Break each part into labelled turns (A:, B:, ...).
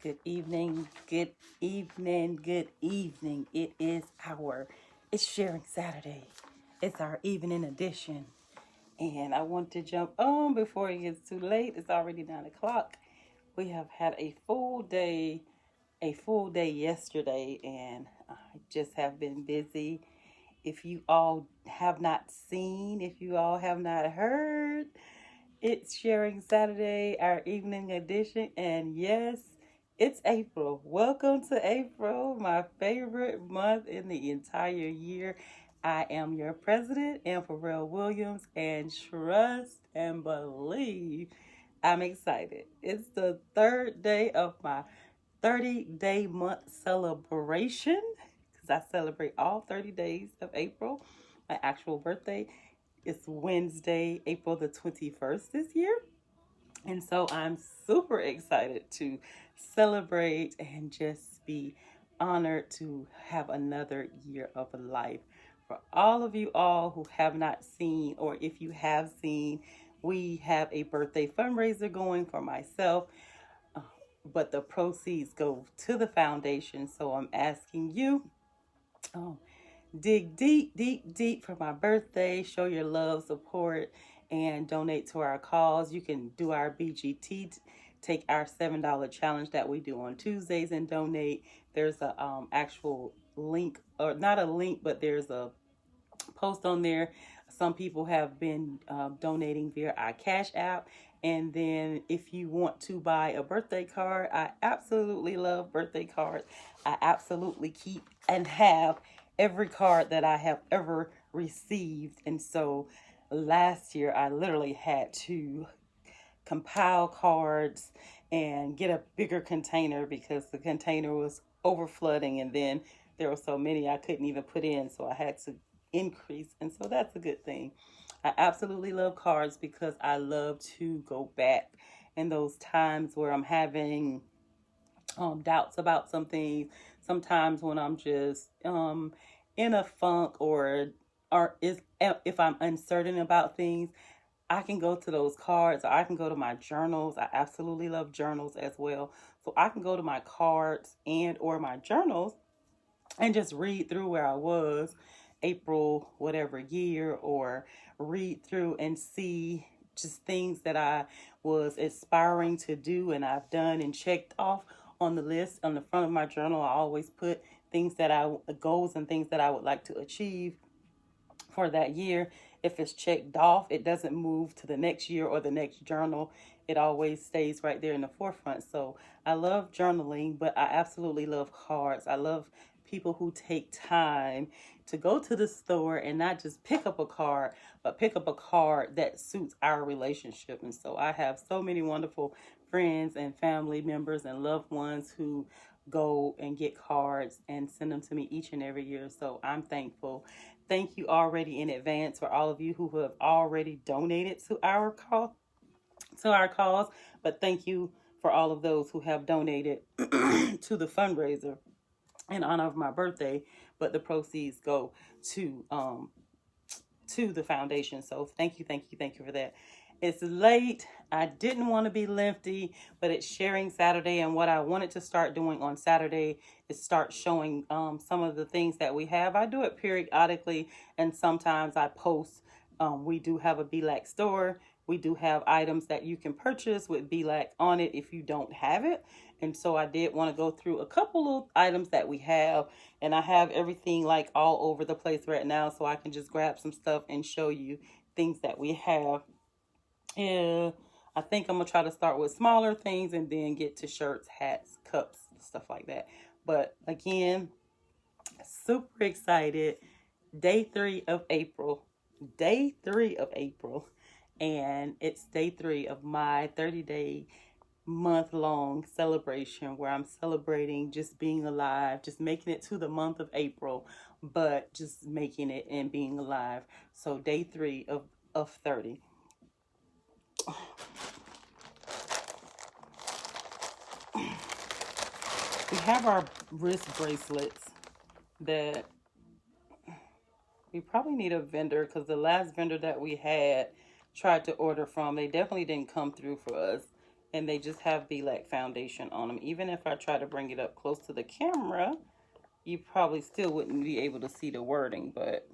A: Good evening, good evening, good evening. It's Sharing Saturday. It's our evening edition. And I want to jump on before it gets too late. It's already 9 o'clock. We have had a full day yesterday, and I just have been busy. If you all have not seen, if you all have not heard, it's Sharing Saturday, our evening edition, and yes, it's April. Welcome to April, my favorite month in the entire year. I am your president, Pharrell Williams, and trust and believe I'm excited. It's the third day of my 30-day month celebration because I celebrate all 30 days of April, my actual birthday. It's Wednesday, April the 21st this year. And so I'm super excited to celebrate and just be honored to have another year of life. For all of you all who have not seen, or if you have seen, we have a birthday fundraiser going for myself, but the proceeds go to the foundation. So I'm asking you, um, dig deep, deep, deep for my birthday. Show your love, support, and donate to our cause. You can do our BGT, take our $7 challenge that we do on Tuesdays and donate. There's a actual link, or not a link, but there's a post on there. Some people have been donating via our Cash App. And then if you want to buy a birthday card, I absolutely love birthday cards. I absolutely keep and have every card that I have ever received. And so last year I literally had to compile cards and get a bigger container because the container was over flooding, and then there were so many I couldn't even put in, so I had to increase, and so that's a good thing. I absolutely love cards because I love to go back in those times where I'm having doubts about some things. Sometimes when I'm just in a funk, or if I'm uncertain about things, I can go to those cards, or I can go to my journals. I absolutely love journals as well. So I can go to my cards and or my journals and just read through where I was April whatever year, or read through and see just things that I was aspiring to do and I've done and checked off on the list. On the front of my journal, I always put things that goals and things that I would like to achieve for that year. If it's checked off, it doesn't move to the next year or the next journal. It always stays right there in the forefront. So I love journaling, but I absolutely love cards. I love people who take time to go to the store and not just pick up a card, but pick up a card that suits our relationship. And so I have so many wonderful friends and family members and loved ones who go and get cards and send them to me each and every year. So I'm thankful. Thank you already in advance for all of you who have already donated to our cause. But thank you for all of those who have donated to the fundraiser in honor of my birthday. But the proceeds go to the foundation. So thank you, thank you, thank you for that. It's late. I didn't want to be lengthy, but it's Sharing Saturday, and what I wanted to start doing on Saturday is start showing some of the things that we have. I do it periodically, and sometimes I post. We do have a BLAC store. We do have items that you can purchase with BLAC on it if you don't have it. And so I did want to go through a couple of items that we have, and I have everything like all over the place right now, so I can just grab some stuff and show you things that we have. Yeah, I think I'm gonna try to start with smaller things and then get to shirts, hats, cups, stuff like that. But again, super excited. Day 3 of April. Day 3 of April. And it's day 3 of my 30-day month-long celebration where I'm celebrating just being alive, just making it to the month of April, but just making it and being alive. So day 3 of 30. We have our wrist bracelets that we probably need a vendor, because the last vendor that we had tried to order from, they definitely didn't come through for us. and they just have Be-Lac foundation on them. Even if I try to bring it up close to the camera, you probably still wouldn't be able to see the wording, but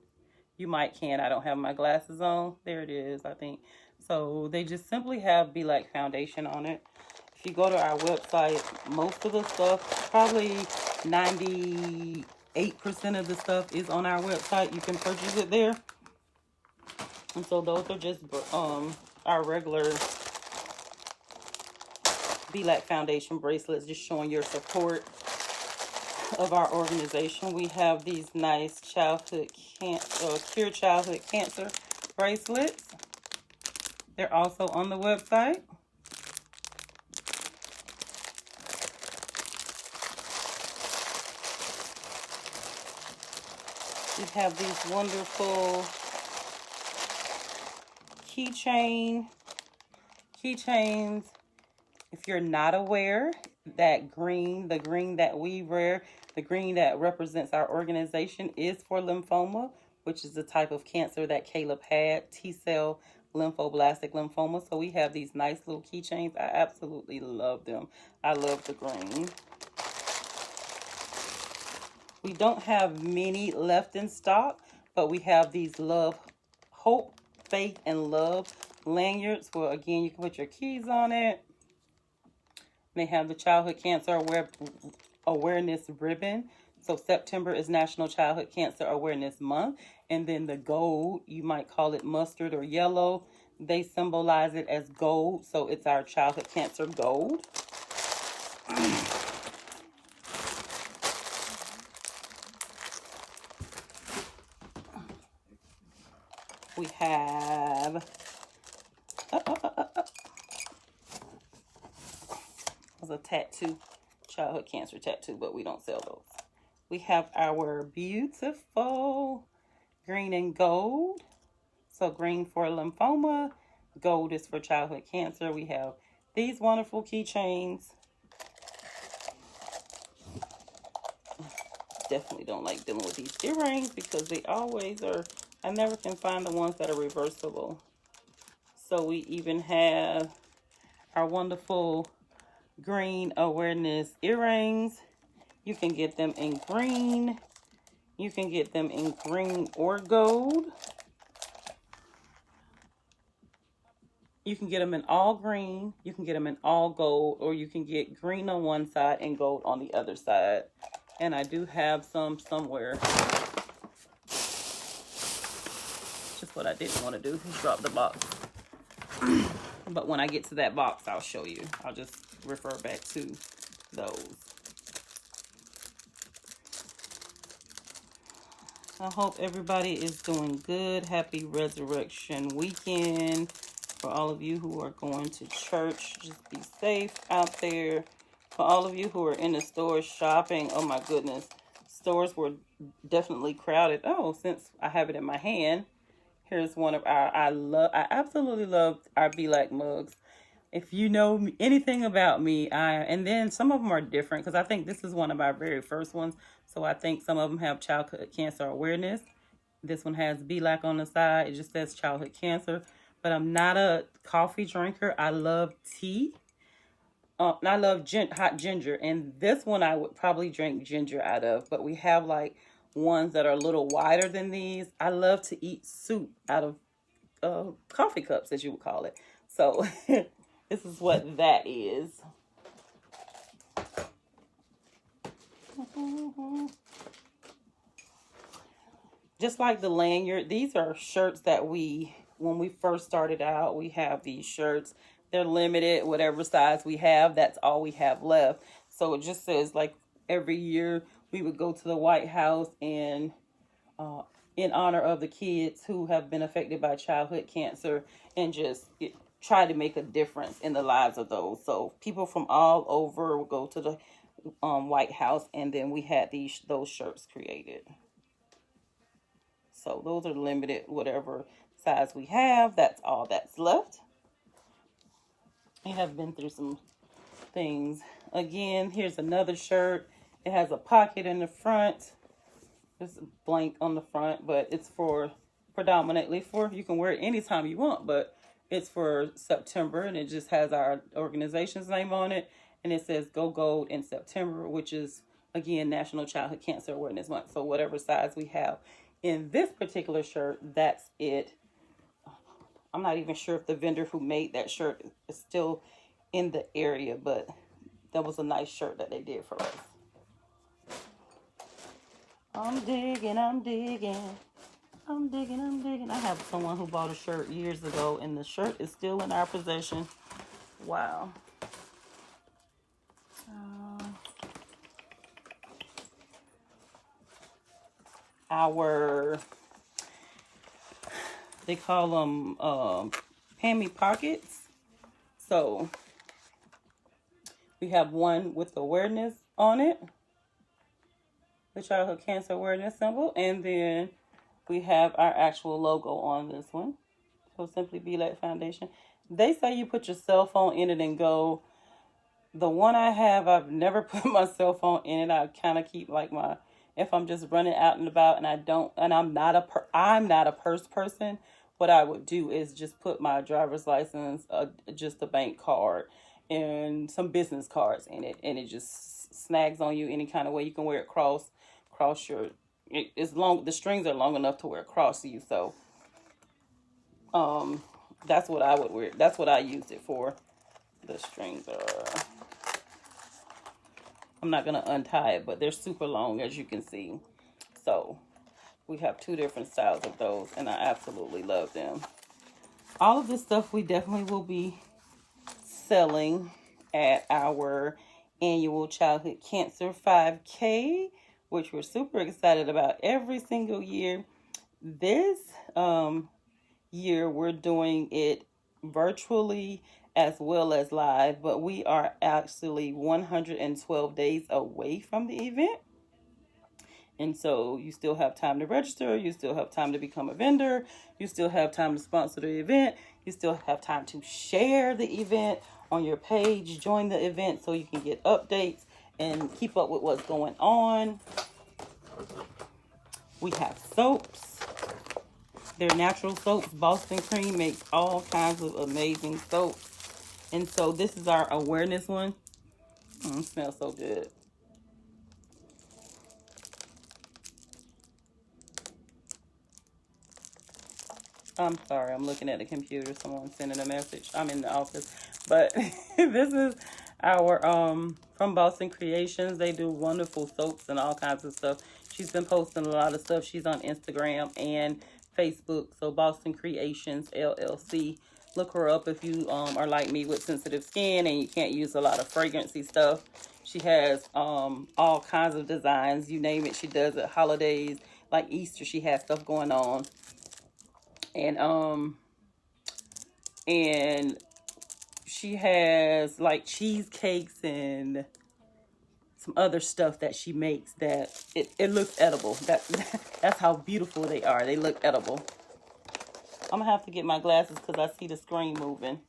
A: you might can. I don't have my glasses on. There it is, I think. So they just simply have Be-Lac foundation on it. If you go to our website, most of the stuff, probably 98% of the stuff is on our website. You can purchase it there. And so those are just our regular Be-Lac foundation bracelets, just showing your support of our organization. We have these nice Cure Childhood Cancer bracelets. They're also on the website. We have these wonderful keychains. If you're not aware, that green, the green that we wear, the green that represents our organization, is for lymphoma, which is the type of cancer that Caleb had, T-cell lymphoblastic lymphoma. So we have these nice little keychains. I absolutely love them. I love the green. We don't have many left in stock, but we have these hope, faith, and love lanyards where, again, you can put your keys on it. They have the Childhood Cancer Awareness ribbon. So September is National Childhood Cancer Awareness Month. And then the gold, you might call it mustard or yellow. They symbolize it as gold. So it's our childhood cancer gold. We have a tattoo, childhood cancer tattoo, but we don't sell those. We have our beautiful green and gold. So green for lymphoma, gold is for childhood cancer. We have these wonderful keychains. Definitely don't like dealing with these earrings because they always are, I never can find the ones that are reversible. So we even have our wonderful green awareness earrings. You can get them in green. You can get them in green or gold. You can get them in all green. You can get them in all gold, or you can get green on one side and gold on the other side. And I do have some somewhere. Just what I didn't want to do is drop the box. But when I get to that box, I'll show you. I'll just refer back to those. I hope everybody is doing good. Happy Resurrection Weekend. For all of you who are going to church, just be safe out there. For all of you who are in the stores shopping, oh my goodness. Stores were definitely crowded. Oh, since I have it in my hand, here's one of our, I absolutely love our Be-Lac mugs. If you know anything about me, and then some of them are different because I think this is one of our very first ones. So I think some of them have childhood cancer awareness. This one has Be-Lac on the side. It just says childhood cancer. But I'm not a coffee drinker. I love tea. I love hot ginger. And this one I would probably drink ginger out of. But we have like ones that are a little wider than these. I love to eat soup out of coffee cups, as you would call it. So this is what that is. Just like the lanyard, these are shirts that when we first started out, we have these shirts. They're limited, whatever size we have, that's all we have left. So it just says like every year we would go to the White House and in honor of the kids who have been affected by childhood cancer and just try to make a difference in the lives of those. So people from all over will go to the White House, and then we had those shirts created. So those are limited, whatever size we have. That's all that's left. I have been through some things. Again, here's another shirt. It has a pocket in the front. It's blank on the front, but it's predominantly for, you can wear it anytime you want, but It's for September, and it just has our organization's name on it. And it says Go Gold in September, which is, again, National Childhood Cancer Awareness Month. So whatever size we have in this particular shirt, that's it. I'm not even sure if the vendor who made that shirt is still in the area, but that was a nice shirt that they did for us. I'm digging, I'm digging. I'm digging, I'm digging. I have someone who bought a shirt years ago, and the shirt is still in our possession. Wow. They call them Pammy pockets. So we have one with awareness on it, the childhood cancer awareness symbol, and then we have our actual logo on this one. So simply Black Foundation. They say you put your cell phone in it and go. The one I have, I've never put my cell phone in it. I kind of keep like if I'm just running out and about and I'm not a purse person, what I would do is just put my driver's license, just a bank card, and some business cards in it, and it just snags on you any kind of way. You can wear it cross your. It's long. The strings are long enough to wear across you, so that's what I would wear. That's what I used it for. The strings are. I'm not gonna untie it, but they're super long, as you can see. So we have two different styles of those, and I absolutely love them. All of this stuff we definitely will be selling at our annual Childhood Cancer 5K, which we're super excited about every single year. This year we're doing it virtually as well as live, but we are actually 112 days away from the event. And so you still have time to register, you still have time to become a vendor, you still have time to sponsor the event, you still have time to share the event on your page, join the event so you can get updates and keep up with what's going on. We have soaps. They're natural soaps. Boston Cream makes all kinds of amazing soaps. And so this is our awareness one. It smells so good. I'm sorry, I'm looking at the computer. Someone's sending a message. I'm in the office. But this is our, from Boston Creations. They do wonderful soaps and all kinds of stuff. She's been posting a lot of stuff. She's on Instagram and Facebook. So Boston Creations, LLC. Look her up if you are like me with sensitive skin and you can't use a lot of fragrancy stuff. She has all kinds of designs. You name it, she does it. Holidays, like Easter, she has stuff going on. And she has like cheesecakes and some other stuff that she makes that it looks edible. That's how beautiful they are. They look edible. I'm gonna have to get my glasses because I see the screen moving.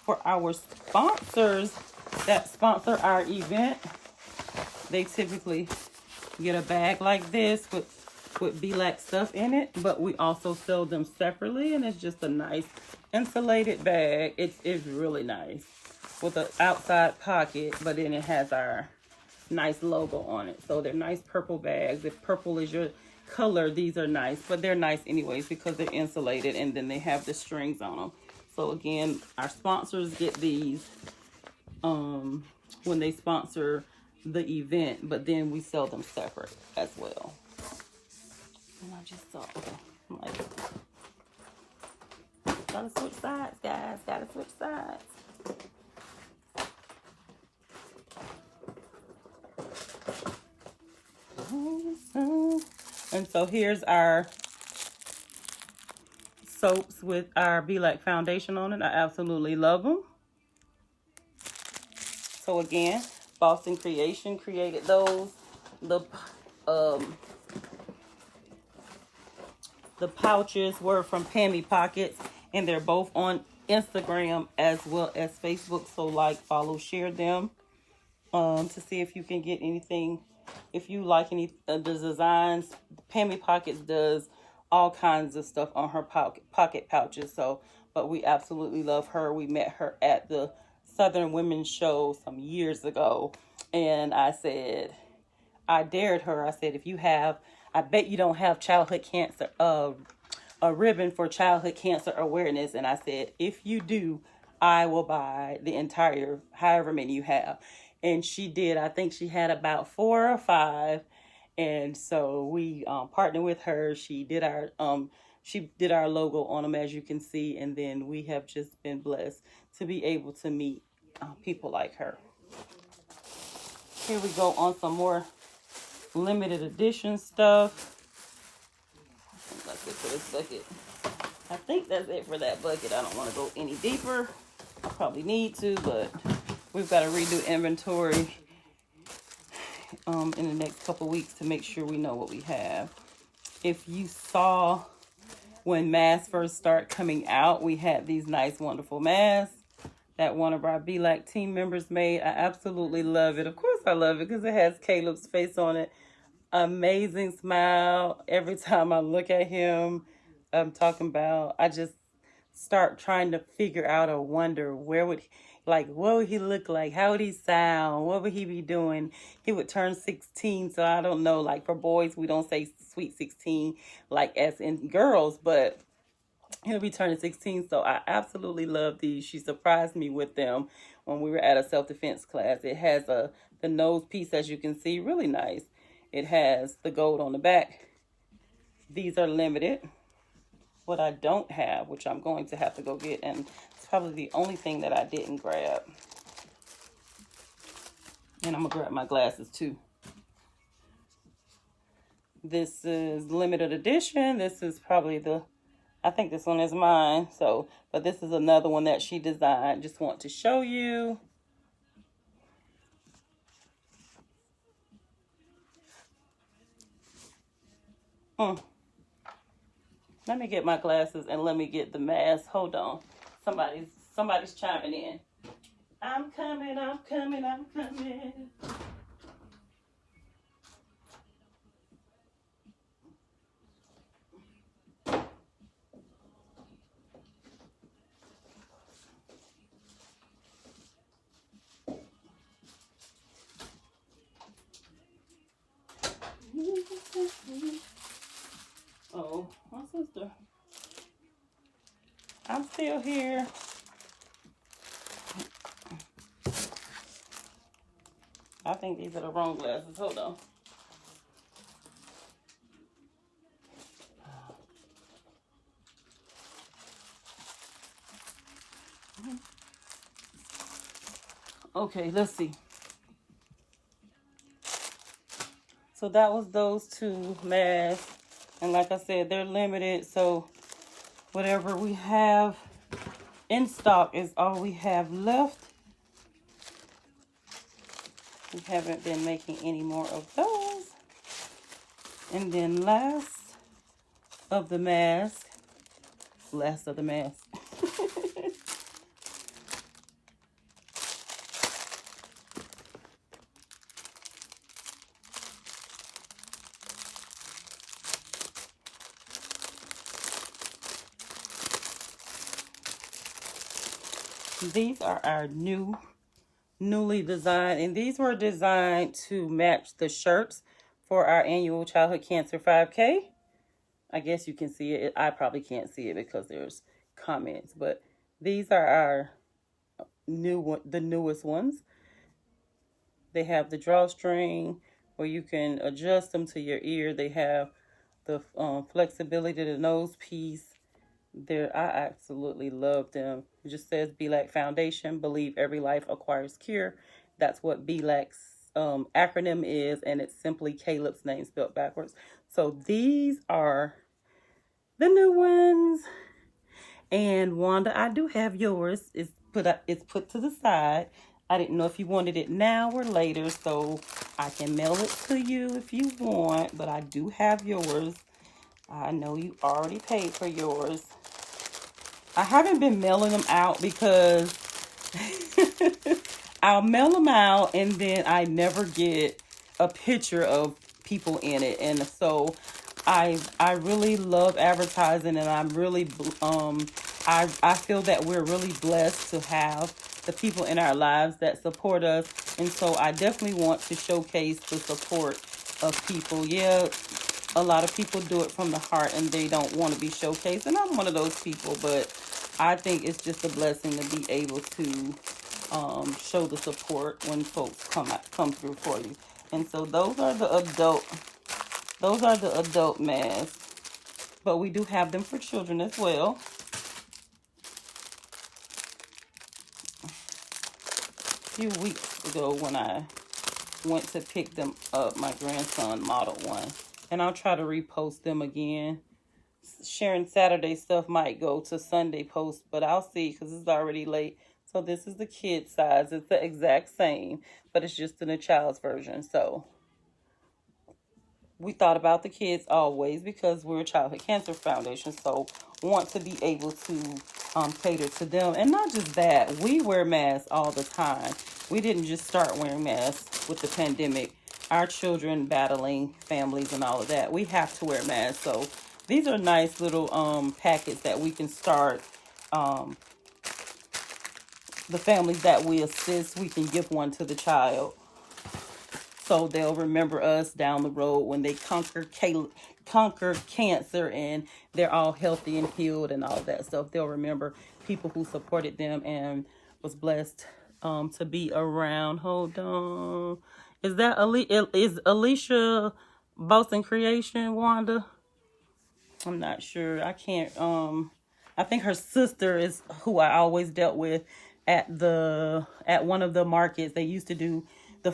A: For our sponsors that sponsor our event, they typically get a bag like this with Black stuff in it, but we also sell them separately, and it's just a nice insulated bag. It's really nice with an outside pocket, but then it has our nice logo on it. So they're nice purple bags. If purple is your color, these are nice, but they're nice anyways because they're insulated, and then they have the strings on them. So again, our sponsors get these when they sponsor the event, but then we sell them separate as well. And I just saw, okay, I'm like, gotta switch sides, guys, gotta switch sides. And so here's our soaps with our Black Foundation on it. I absolutely love them. So again, Boston Creation created those. The pouches were from Pammy Pockets, and they're both on Instagram as well as Facebook. So like, follow, share them to see if you can get anything if you like any of the designs, Pammy Pockets does all kinds of stuff on her pocket pouches. So, but we absolutely love her. We met her at the Southern Women's Show some years ago, and I dared her. I said, if you have, I bet you don't have childhood cancer, a ribbon for childhood cancer awareness. And I said, if you do, I will buy the entire, however many you have. And she did. I think she had about 4 or 5. And so we partnered with her. She did our logo on them, as you can see. And then we have just been blessed to be able to meet people like her. Here we go on some more limited edition stuff. That's it for this bucket. I think that's it for that bucket. I don't want to go any deeper. I probably need to, but we've got to redo inventory in the next couple weeks to make sure we know what we have. If you saw when masks first start coming out, we had these nice, wonderful masks that one of our BLAC team members made. I absolutely love it. Of course I love it because it has Caleb's face on it. Amazing smile. Every time I look at him, I'm talking about, I just start trying to figure out or wonder what would he look like? How would he sound? What would he be doing? He would turn 16. So I don't know, like for boys, we don't say sweet 16 like as in girls, but he'll be turning 16. So I absolutely love these. She surprised me with them when we were at a self-defense class. It has the nose piece, as you can see, really nice. It has the gold on the back. These are limited. What I don't have, which I'm going to have to go get, and it's probably the only thing that I didn't grab. And I'm going to grab my glasses too. This is limited edition. This is probably I think this one is mine. So, but this is another one that she designed. Just want to show you. Let me get my glasses and let me get the mask. Hold on. Somebody's chiming in. I'm coming, I'm coming, I'm coming. Oh, my sister. I'm still here. I think these are the wrong glasses. Hold on. Okay, let's see. So that was those 2 masks. And like I said, they're limited. So whatever we have in stock is all we have left. We haven't been making any more of those. And then last of the mask. These are our newly designed, and these were designed to match the shirts for our annual childhood cancer 5K. I guess you can see it. I probably can't see it because there's comments, but these are our the newest ones. They have the drawstring where you can adjust them to your ear. They have the flexibility to the nose piece. I absolutely love them. It just says belacfoundation. Believe every life acquires cure. That's what BLAC's acronym is, and it's simply Caleb's name spelled backwards. So these are the new ones. And Wanda, I do have yours. It's put to the side. I didn't know if you wanted it now or later, so I can mail it to you if you want. But I do have yours. I know you already paid for yours. I haven't been mailing them out because I'll mail them out and then I never get a picture of people in it. And so I really love advertising, and I'm really I feel that we're really blessed to have the people in our lives that support us. And so I definitely want to showcase the support of people. Yeah, a lot of people do it from the heart and they don't want to be showcased, and I'm one of those people. But I think it's just a blessing to be able to show the support when folks come through for you. And so those are the adult masks, but we do have them for children as well. A few weeks ago when I went to pick them up, my grandson modeled one, and I'll try to repost them again. Sharing Saturday stuff might go to Sunday post, but I'll see because it's already late. So this is the kid size. It's the exact same, but it's just in a child's version. So we thought about the kids always because we're a childhood cancer foundation. So want to be able to cater to them. And not just that, we wear masks all the time. We didn't just start wearing masks with the pandemic. Our children battling families and all of that, we have to wear masks. So these are nice little packets that we can start. The families that we assist, we can give one to the child, so they'll remember us down the road when they conquer cancer and they're all healthy and healed and all that stuff. They'll remember people who supported them and was blessed to be around. Hold on, is that is Alicia Boston Creation, Wanda? I'm not sure. I can't. I think her sister is who I always dealt with at one of the markets. They used to do the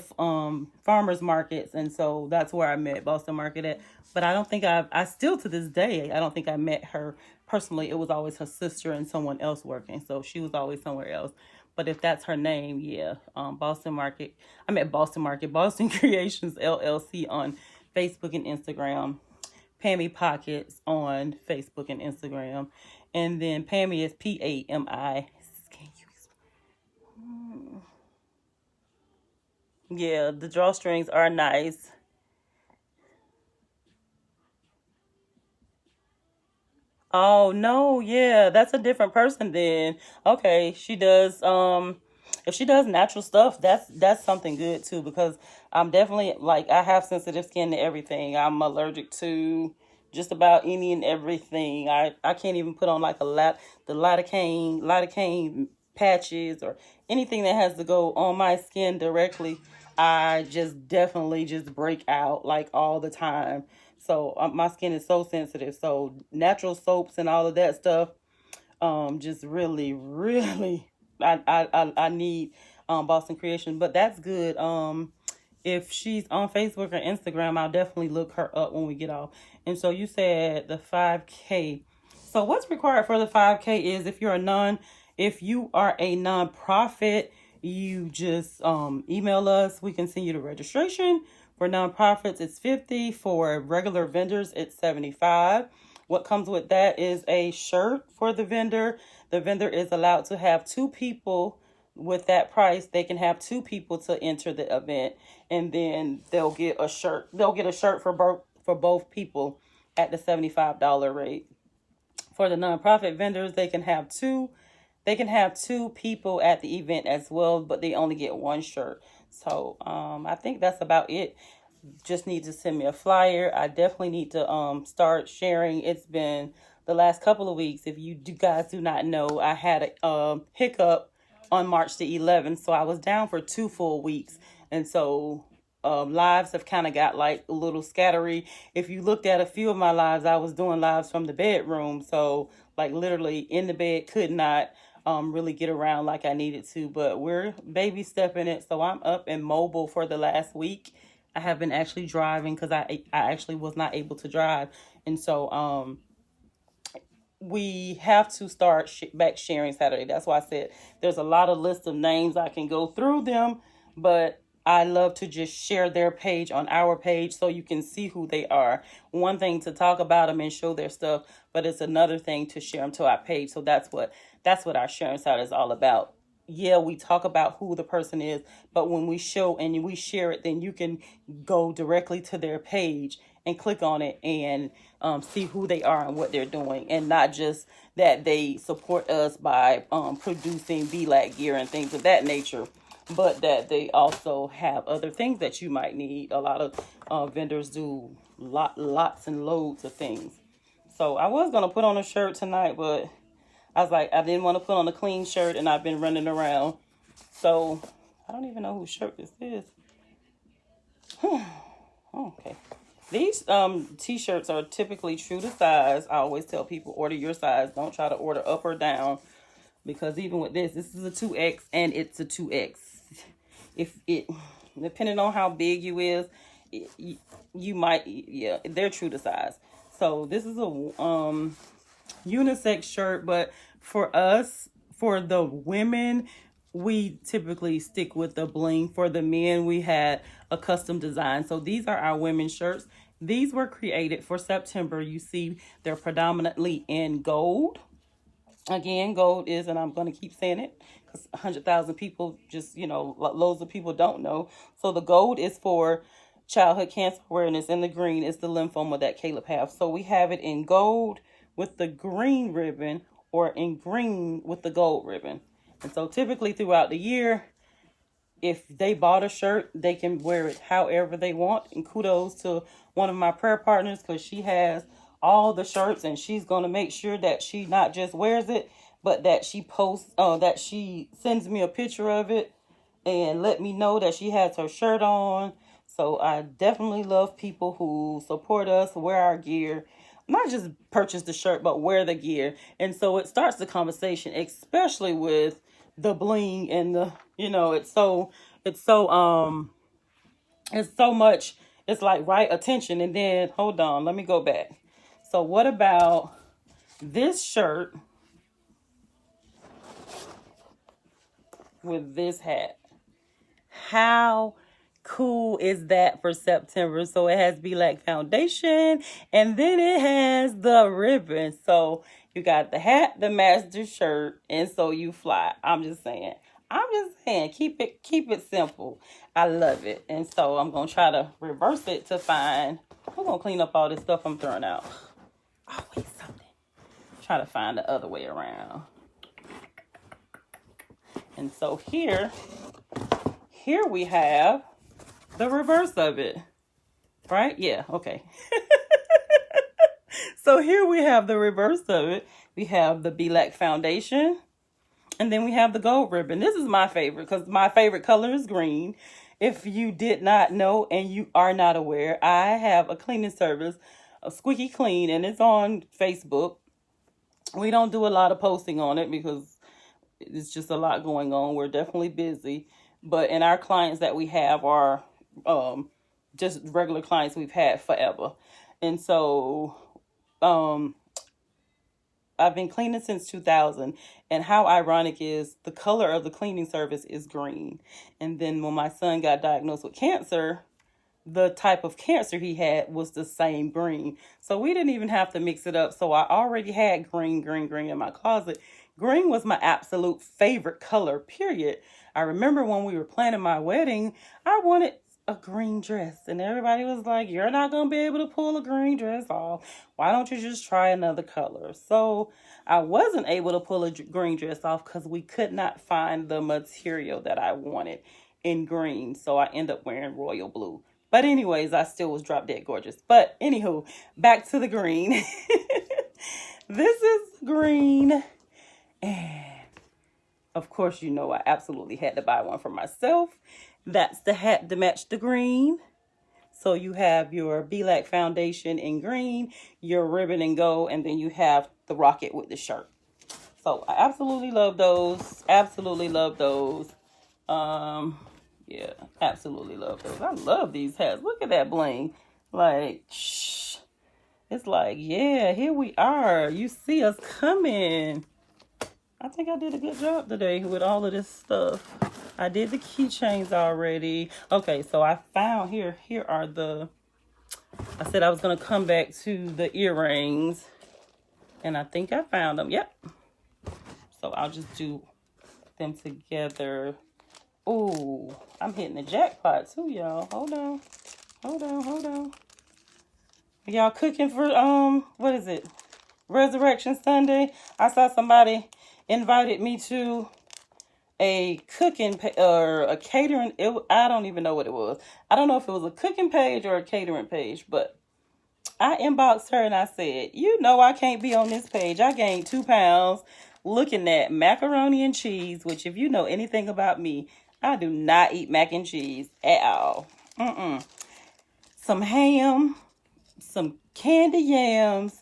A: farmers markets, and so that's where I met Boston Market at. But I don't think I still to this day I don't think I met her personally. It was always her sister and someone else working, so she was always somewhere else. But if that's her name, yeah, Boston Market. I met Boston Market, Boston Creations LLC on Facebook and Instagram. Pammy Pockets on Facebook and Instagram. And then Pammy is Pami. Yeah, the drawstrings are nice. Oh no, yeah, that's a different person then. Okay, she does if she does natural stuff, that's something good too, because I'm definitely like I have sensitive skin to everything. I'm allergic to just about any and everything. I can't even put on like the lidocaine patches or anything that has to go on my skin directly. I just definitely just break out like all the time. So my skin is so sensitive. So natural soaps and all of that stuff, just really, really, I need Boston Creation. But that's good. If she's on Facebook or Instagram, I'll definitely look her up when we get off. And so you said the 5K. So what's required for the 5K is if you are a nonprofit, you just email us. We can send you the registration. For nonprofits, it's 50. For regular vendors, it's 75. What comes with that is a shirt for the vendor. The vendor is allowed to have two people. With that price, they can have two people to enter the event, and then they'll get a shirt. They'll get a shirt for both people at the $75 rate. For the nonprofit vendors, they can have two. They can have two people at the event as well, but they only get one shirt. So I think that's about it. Just need to send me a flyer. I definitely need to start sharing. It's been the last couple of weeks. If you guys do not know, I had a hiccup on March the 11th, so I was down for 2 full weeks, and so lives have kind of got like a little scattery. If you looked at a few of my lives, I was doing lives from the bedroom, so like literally in the bed, could not really get around like I needed to. But we're baby stepping it, so I'm up and mobile for the last week. I have been actually driving because I actually was not able to drive, and so we have to start back sharing Saturday. That's why I said there's a lot of list of names. I can go through them, but I love to just share their page on our page so you can see who they are. One thing to talk about them and show their stuff, but it's another thing to share them to our page. So that's what our sharing Saturday is all about. yeah, we talk about who the person is, but when we show and we share it, then you can go directly to their page and click on it and see who they are and what they're doing, and not just that they support us by producing BLAC gear and things of that nature, but that they also have other things that you might need. A lot of vendors do lots and loads of things. So I was going to put on a shirt tonight, but I was like, I didn't want to put on a clean shirt, and I've been running around. So I don't even know whose shirt this is. Okay. These t-shirts are typically true to size. I always tell people, order your size. Don't try to order up or down, because even with this is a 2X and it's a 2X. If it, depending on how big you is, you might, yeah, they're true to size. So this is a unisex shirt, but for us, for the women, we typically stick with the bling. For the men, we had a custom design. So these are our women's shirts. These were created for September. You see, they're predominantly in gold. Again, gold is, and I'm going to keep saying it because 100,000 people just, loads of people don't know. So the gold is for childhood cancer awareness, and the green is the lymphoma that Caleb has. So we have it in gold with the green ribbon, or in green with the gold ribbon. And so typically throughout the year, if they bought a shirt, they can wear it however they want. And kudos to one of my prayer partners, because she has all the shirts, and she's going to make sure that she not just wears it, but that she posts, that she sends me a picture of it and let me know that she has her shirt on. So I definitely love people who support us, wear our gear, not just purchase the shirt, but wear the gear. And so it starts the conversation, especially with the bling and the, it's so much, it's like right attention. And then, hold on, let me go back. So what about this shirt with this hat? How cool is that for September? So it has BLAC Foundation, and then it has the ribbon. So you got the hat, the master shirt, and so you fly. I'm just saying, keep it simple. I love it. And so I'm going to try to reverse it to find, I'm going to clean up all this stuff I'm throwing out. Always something. Try to find the other way around. And so here we have the reverse of it, right? Yeah, okay. So here we have the reverse of it. We have the BLAC Foundation, and then we have the gold ribbon. This is my favorite because my favorite color is green. If you did not know and you are not aware, I have a cleaning service, a Squeaky Clean, and it's on Facebook. We don't do a lot of posting on it because it's just a lot going on. We're definitely busy. And our clients that we have are just regular clients we've had forever. And so I've been cleaning since 2000. And how ironic is the color of the cleaning service is green. And then when my son got diagnosed with cancer, the type of cancer he had was the same green. So we didn't even have to mix it up. So I already had green in my closet. Green was my absolute favorite color, period. I remember when we were planning my wedding, I wanted a green dress. And everybody was like, you're not going to be able to pull a green dress off. Why don't you just try another color? So I wasn't able to pull a green dress off because we could not find the material that I wanted in green. So I ended up wearing royal blue. But anyways, I still was drop dead gorgeous. But anywho, back to the green. This is green. And of course, I absolutely had to buy one for myself. That's the hat to match the green. So you have your BLAC Foundation in green, your ribbon in gold, and then you have the rocket with the shirt. So I absolutely love those. Absolutely love those. Yeah, absolutely love those. I love these hats. Look at that bling. Like, shh. It's like, yeah, here we are. You see us coming. I think I did a good job today with all of this stuff. I did the keychains already. Okay, so I found here are I said I was going to come back to the earrings. And I think I found them. Yep. So I'll just do them together. Ooh, I'm hitting the jackpot too, y'all. Hold on. Y'all cooking for, what is it? Resurrection Sunday? I saw somebody invited me to a cooking or a catering. I don't even know what it was. I don't know if it was a cooking page or a catering page, but I inboxed her and I said, you know, I can't be on this page. I gained 2 pounds looking at macaroni and cheese, which if you know anything about me, I do not eat mac and cheese at all. Some ham, some candy yams.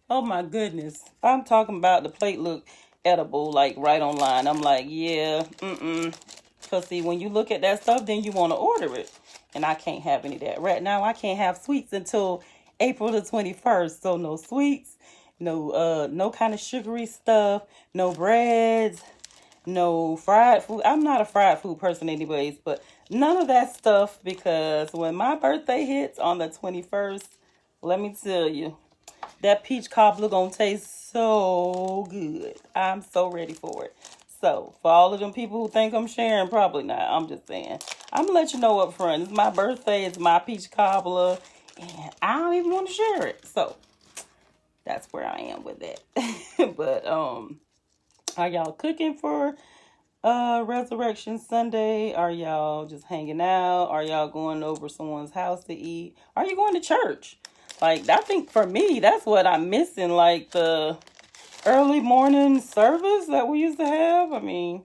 A: Oh my goodness. I'm talking about the plate look edible, like right online. I'm like, yeah, Because see, when you look at that stuff, then you want to order it. And I can't have any of that. Right now, I can't have sweets until April the 21st. So no sweets, no kind of sugary stuff, no breads, no fried food. I'm not a fried food person anyways, but none of that stuff, because when my birthday hits on the 21st, let me tell you, that peach cobbler gonna taste so good. I'm so ready for it. So, for all of them people who think I'm sharing, probably not. I'm just saying. I'm gonna let you know up front. It's my birthday. It's my peach cobbler. And I don't even want to share it. So, that's where I am with that. But, are y'all cooking for Resurrection Sunday? Are y'all just hanging out? Are y'all going over someone's house to eat? Are you going to church? Like, I think for me, that's what I'm missing. Like the early morning service that we used to have. I mean,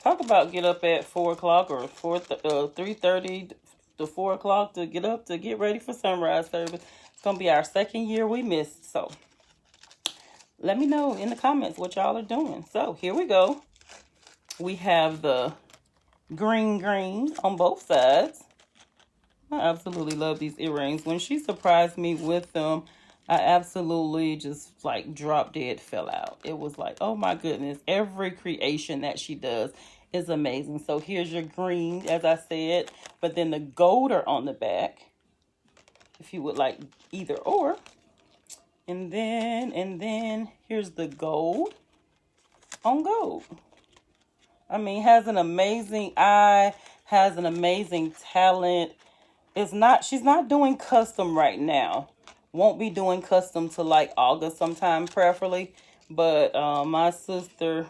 A: talk about get up at 4 o'clock or 3:30 to 4 o'clock to get up to get ready for sunrise service. It's going to be our second year we missed. So, let me know in the comments what y'all are doing. So, here we go. We have the green on both sides. I absolutely love these earrings. When she surprised me with them, I absolutely just like drop dead fell out. It was like, oh my goodness. Every creation that she does is amazing. So here's your green, as I said, but then the gold are on the back, if you would like either or. And then here's the gold on gold. I mean, has an amazing eye, has an amazing talent. She's not doing custom right now. Won't be doing custom till like August sometime, preferably. But my sister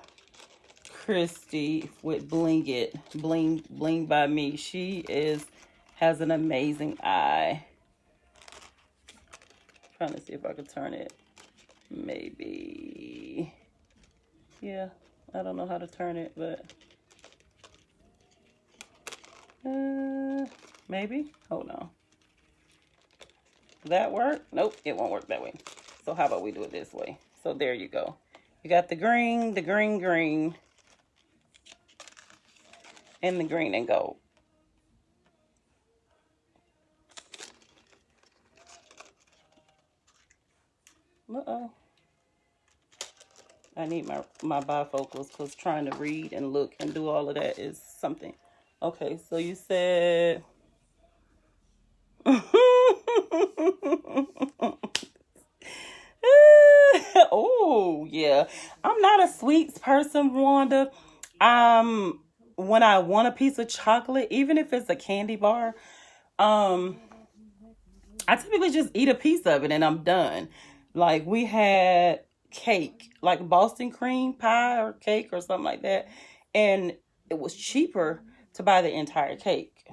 A: Christy with Bling by Me, she has an amazing eye. Trying to see if I could turn it. Maybe. Yeah, I don't know how to turn it, but maybe. Hold on. Will that work? Nope, it won't work that way. So how about we do it this way? So there you go. You got the green, and the green and gold. Uh-oh. I need my bifocals because trying to read and look and do all of that is something. Okay, so you said... Oh, yeah. I'm not a sweets person, Wanda. When I want a piece of chocolate, even if it's a candy bar, I typically just eat a piece of it and I'm done. Like we had cake, like Boston cream pie or cake or something like that. And it was cheaper to buy the entire cake.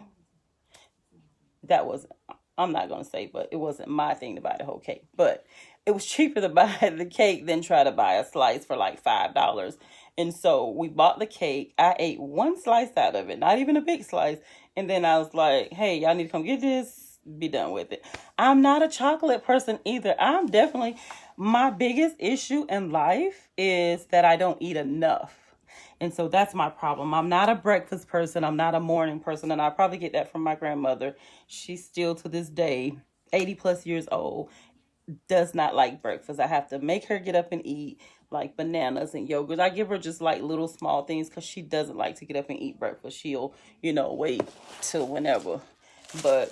A: I'm not going to say, but it wasn't my thing to buy the whole cake. But it was cheaper to buy the cake than try to buy a slice for like $5. And so we bought the cake. I ate one slice out of it, not even a big slice. And then I was like, hey, y'all need to come get this. Be done with it. I'm not a chocolate person either. My biggest issue in life is that I don't eat enough. And so that's my problem. I'm not a breakfast person. I'm not a morning person. And I probably get that from my grandmother. She's still to this day, 80 plus years old, does not like breakfast. I have to make her get up and eat like bananas and yogurt. I give her just like little small things because she doesn't like to get up and eat breakfast. She'll, wait till whenever. But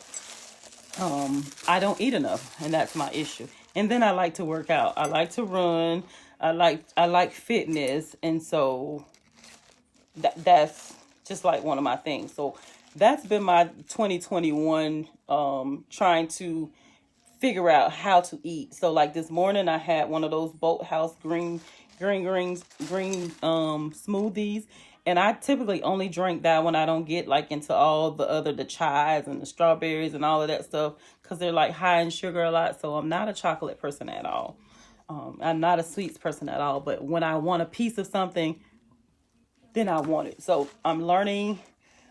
A: I don't eat enough, and that's my issue. And then I like to work out. I like to run. I like fitness. And so that's just like one of my things. So that's been my 2021, trying to figure out how to eat. So like this morning I had one of those boathouse green smoothies. And I typically only drink that when I don't get like into all the chais and the strawberries and all of that stuff, because they're like high in sugar a lot. So I'm not a chocolate person at all. I'm not a sweets person at all. But when I want a piece of something, then I want it. So I'm learning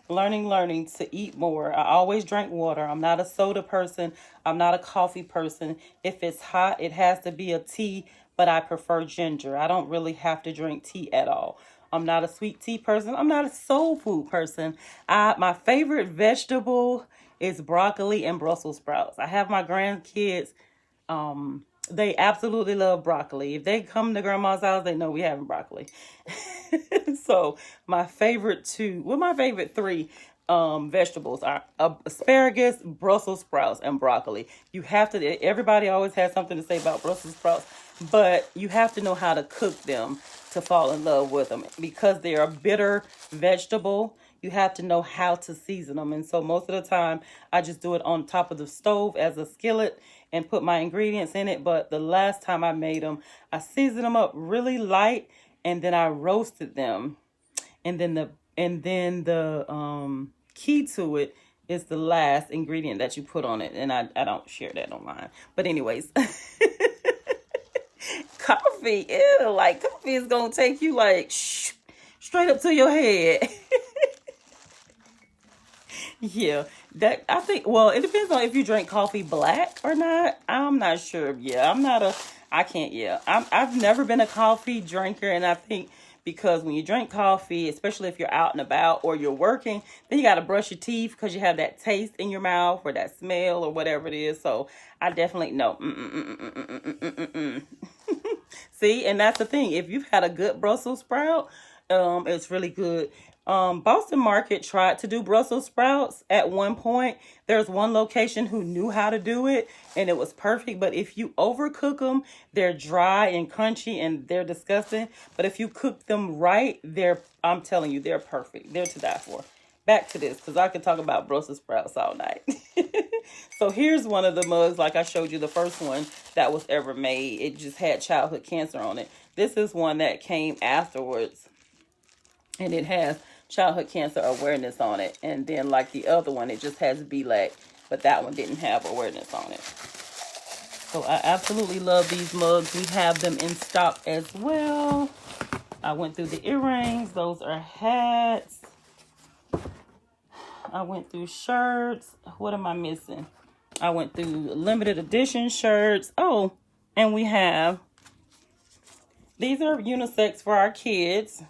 A: to eat more. I always drink water. I'm not a soda person. I'm not a coffee person. If it's hot, it has to be a tea, but I prefer ginger. I don't really have to drink tea at all. I'm not a sweet tea person. I'm not a soul food person. My favorite vegetable is broccoli and Brussels sprouts. I have my grandkids. They absolutely love broccoli. If they come to grandma's house, they know we having broccoli. So my favorite three vegetables are asparagus, Brussels sprouts, and broccoli. You have to, everybody always has something to say about Brussels sprouts, but you have to know how to cook them to fall in love with them. Because they're a bitter vegetable, you have to know how to season them. And so most of the time, I just do it on top of the stove as a skillet and put my ingredients in it. But the last time I made them, I seasoned them up really light, and then I roasted them. And then the key to it is the last ingredient that you put on it. And I don't share that online. But anyways, coffee, ew, like coffee is gonna take you like straight up to your head. Yeah, that I think. Well, it depends on if you drink coffee black or not. I'm not sure. Yeah, I'm not a. I can't. Yeah, I've never been a coffee drinker, and I think because when you drink coffee, especially if you're out and about or you're working, then you got to brush your teeth because you have that taste in your mouth or that smell or whatever it is. So I definitely no. See, and that's the thing. If you've had a good Brussels sprout, it's really good. Boston Market tried to do Brussels sprouts at one point. There's one location who knew how to do it, and it was perfect. But if you overcook them, they're dry and crunchy, and they're disgusting. But if you cook them right, I'm telling you, they're perfect. They're to die for. Back to this, because I could talk about Brussels sprouts all night. So here's one of the mugs, like I showed you the first one that was ever made. It just had childhood cancer on it. This is one that came afterwards, and it has childhood cancer awareness on it. And then like the other one, it just has BLAC, but that one didn't have awareness on it. So I absolutely love these mugs. We have them in stock as well. I went through the earrings. Those are hats. I went through shirts. What am I missing? I went through limited edition shirts. Oh, and we have, these are unisex for our kids.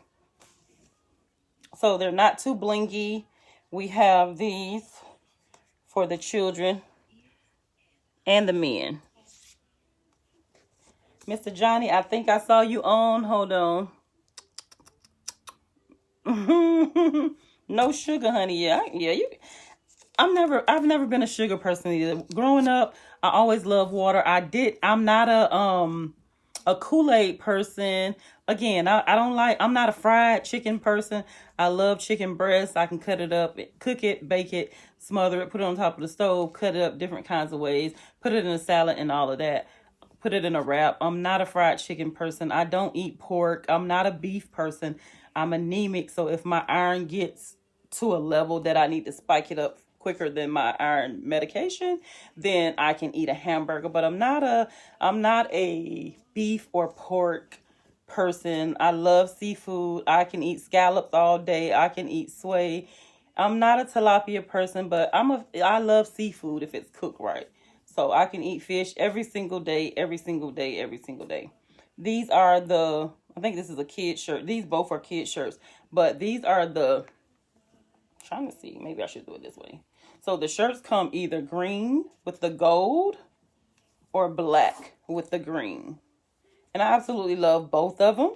A: So they're not too blingy. We have these for the children and the men. Mr. Johnny, I think I saw you on. Hold on. No sugar, honey. Yeah. I've never been a sugar person either. Growing up, I always loved water. I'm not a Kool-Aid person. Again, I'm not a fried chicken person. I love chicken breast. I can cut it up, cook it, bake it, smother it, put it on top of the stove, cut it up different kinds of ways, put it in a salad and all of that. Put it in a wrap. I'm not a fried chicken person. I don't eat pork. I'm not a beef person. I'm anemic. So if my iron gets to a level that I need to spike it up quicker than my iron medication, then I can eat a hamburger. But I'm not a beef or pork person. I love seafood. I can eat scallops all day. I can eat sway. I'm not a tilapia person, but I love seafood if it's cooked right. So I can eat fish every single day, every single day, every single day. These are I think this is a kid shirt. These both are kid shirts, but these are trying to see, maybe I should do it this way. So the shirts come either green with the gold or black with the green. And I absolutely love both of them.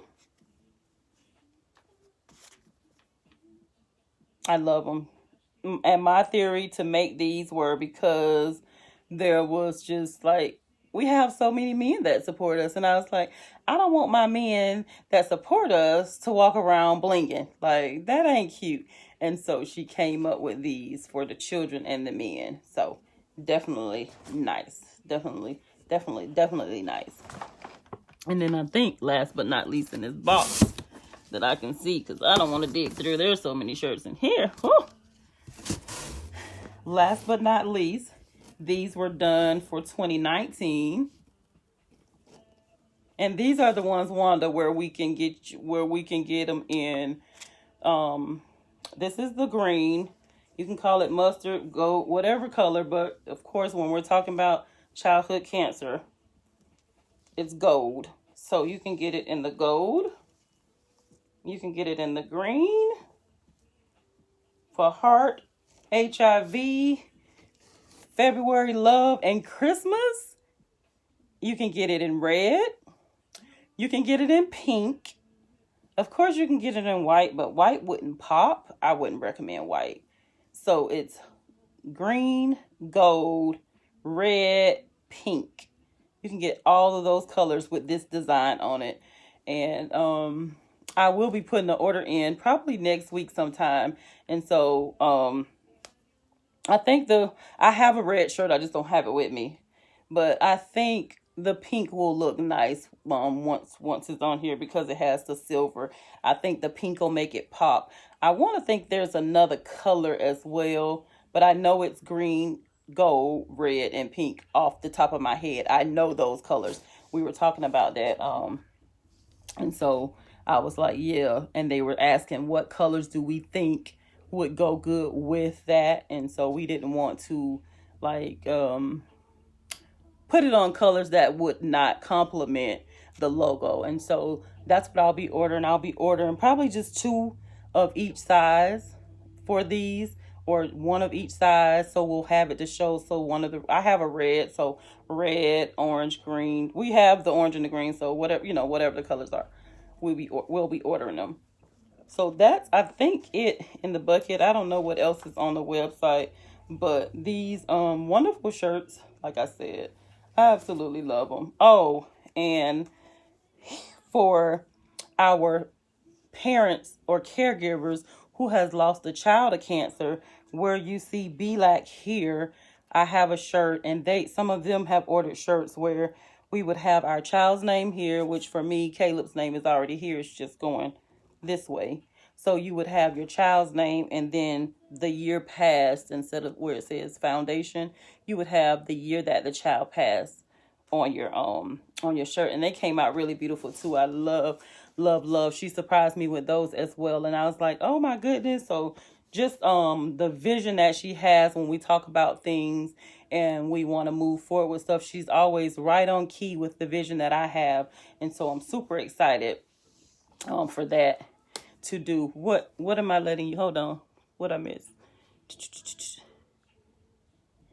A: I love them. And my theory to make these were because there was just like we have so many men that support us. And I was like, I don't want my men that support us to walk around blinging. Like, that ain't cute. And so she came up with these for the children and the men. So definitely nice. Definitely nice. And then I think last but not least in this box that I can see, because I don't want to dig through. There's so many shirts in here. Whew. Last but not least, these were done for 2019. And these are the ones, Wanda, where we can get them in. This is the green. You can call it mustard, gold, whatever color. But of course, when we're talking about childhood cancer, it's gold. So you can get it in the gold. You can get it in the green for heart, HIV, February love, and Christmas. You can get it in red. You can get it in pink. Of course, you can get it in white, but white wouldn't pop. I wouldn't recommend white. So it's green, gold, red, pink. You can get all of those colors with this design on it. And I will be putting the order in probably next week sometime. And so I think I have a red shirt. I just don't have it with me. But I think the pink will look nice once it's on here because it has the silver. I think the pink will make it pop. I want to think there's another color as well, but I know it's green, gold, red, and pink off the top of my head. I know those colors. We were talking about that. And so I was like, yeah. And they were asking what colors do we think would go good with that. And so we didn't want to like put it on colors that would not complement the logo. And so that's what I'll be ordering. I'll be ordering probably just 2 of each size for these, or 1 of each size. So we'll have it to show. So I have a red, so red, orange, green. We have the orange and the green. So whatever the colors are, we'll be ordering them. So that's, I think, it in the bucket. I don't know what else is on the website, but these wonderful shirts, like I said, I absolutely love them. Oh, and for our parents or caregivers who has lost a child to cancer, where you see BLAC here, I have a shirt, and some of them have ordered shirts where we would have our child's name here, which for me, Caleb's name is already here. It's just going this way. So you would have your child's name and then the year passed, instead of where it says foundation, you would have the year that the child passed on your shirt. And they came out really beautiful too. I love. She surprised me with those as well. And I was like, oh my goodness. So just the vision that she has when we talk about things and we want to move forward with stuff, she's always right on key with the vision that I have. And so I'm super excited for that. To do what am I letting you hold on? What I miss?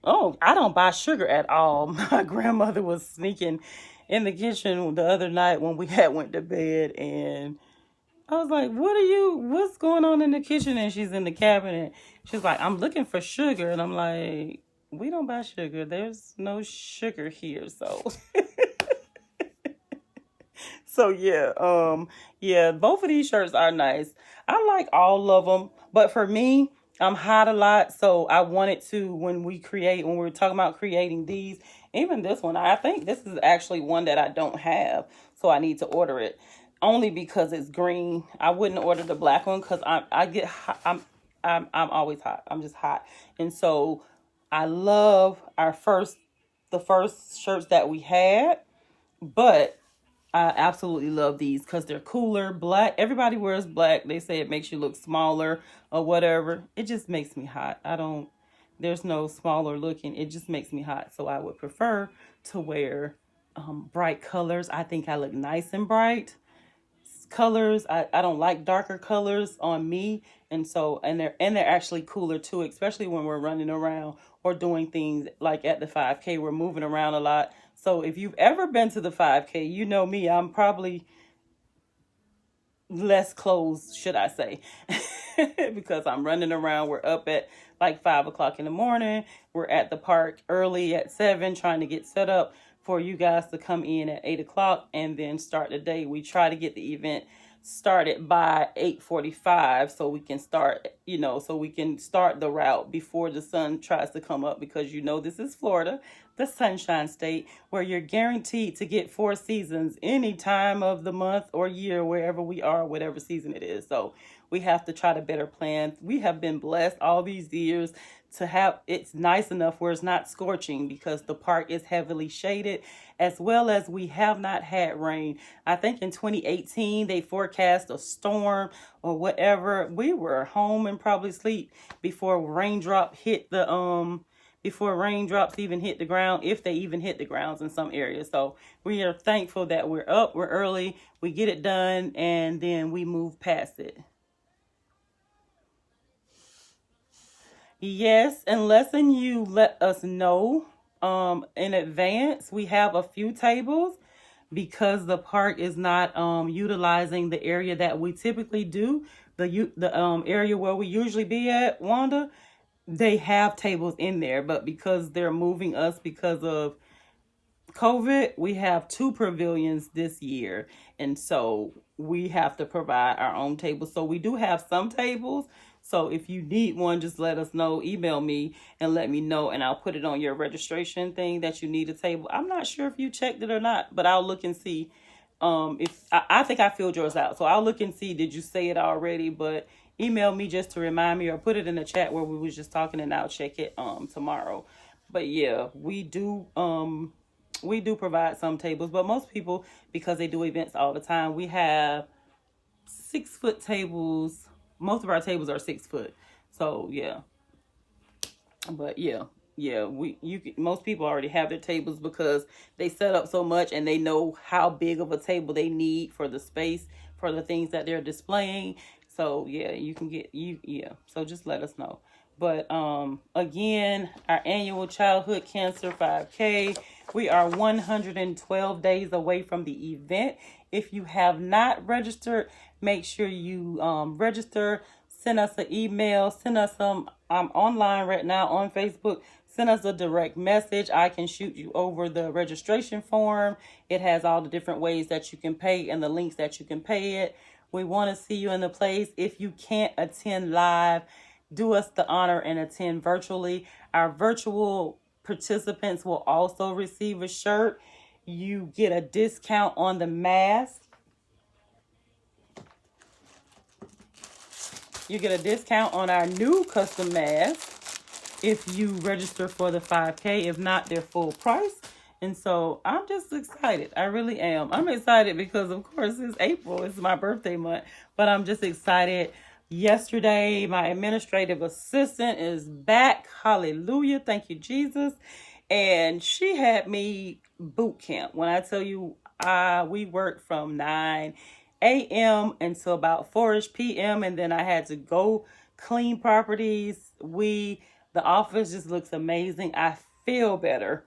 A: Oh, I don't buy sugar at all. My grandmother was sneaking in the kitchen the other night when we had went to bed, and I was like, what's going on in the kitchen? And she's in the cabinet. She's like, I'm looking for sugar. And I'm like, we don't buy sugar. There's no sugar here. So So yeah, both of these shirts are nice. I like all of them, but for me, I'm hot a lot, so I wanted to, when we were talking about creating these, even this one, I think this is actually one that I don't have, so I need to order it, only because it's green. I wouldn't order the black one because I get hot. I'm always hot. I'm just hot, and so I love the first shirts that we had, but I absolutely love these because they're cooler. Black. Everybody wears black. They say it makes you look smaller or whatever. It just makes me hot. There's no smaller looking. It just makes me hot. So I would prefer to wear bright colors. I think I look nice and bright colors. I don't like darker colors on me. And they're actually cooler too, especially when we're running around or doing things like at the 5K. We're moving around a lot. So if you've ever been to the 5K, you know me, I'm probably less clothes, should I say, because I'm running around. We're up at like 5 o'clock in the morning. We're at the park early at 7, trying to get set up for you guys to come in at 8 o'clock and then start the day. We try to get the event started by 8:45 so we can start, so we can start the route before the sun tries to come up, because this is Florida, the Sunshine State, where you're guaranteed to get 4 seasons any time of the month or year, wherever we are, whatever season it is. So we have to try to better plan. We have been blessed all these years to have, it's nice enough where it's not scorching, because the park is heavily shaded, as well as we have not had rain. I think in 2018 they forecast a storm or whatever. We were home and probably asleep before raindrops even hit the ground, if they even hit the grounds in some areas. So we are thankful that we're up, we're early, we get it done, and then we move past it. Yes, unless you let us know in advance. We have a few tables because the park is not utilizing the area that we typically do. The area where we usually be at, Wanda, they have tables in there, but because they're moving us because of COVID, we have 2 pavilions this year, and so we have to provide our own tables. So we do have some tables. So if you need one, just let us know. Email me and let me know, and I'll put it on your registration thing that you need a table. I'm not sure if you checked it or not, but I'll look and see. If I think I filled yours out, so I'll look and see. Did you say it already? But email me just to remind me, or put it in the chat where we was just talking, and I'll check it tomorrow. But yeah, we do provide some tables, but most people, because they do events all the time, we have 6-foot tables. Most of our tables are 6 foot. So yeah. But yeah, most people already have their tables because they set up so much and they know how big of a table they need for the space, for the things that they're displaying. So yeah, you can get so just let us know. But again, our annual childhood cancer 5K, we are 112 days away from the event. If you have not registered, make sure you register. Send us an email. Send us some. I'm online right now on Facebook. Send us a direct message. I can shoot you over the registration form. It has all the different ways that you can pay and the links that you can pay it. We want to see you in the place. If you can't attend live, do us the honor and attend virtually. Our virtual participants will also receive a shirt. You get a discount on the mask. You get a discount on our new custom masks if you register for the 5K. If not, they're full price. And so I'm just excited. I really am. I'm excited because, of course, it's April. It's my birthday month. But I'm just excited. Yesterday, my administrative assistant is back. Hallelujah. Thank you, Jesus. And she had me boot camp. When I tell you, we worked from 9 a.m. until about 4-ish p.m. And then I had to go clean properties. The office just looks amazing. I feel better.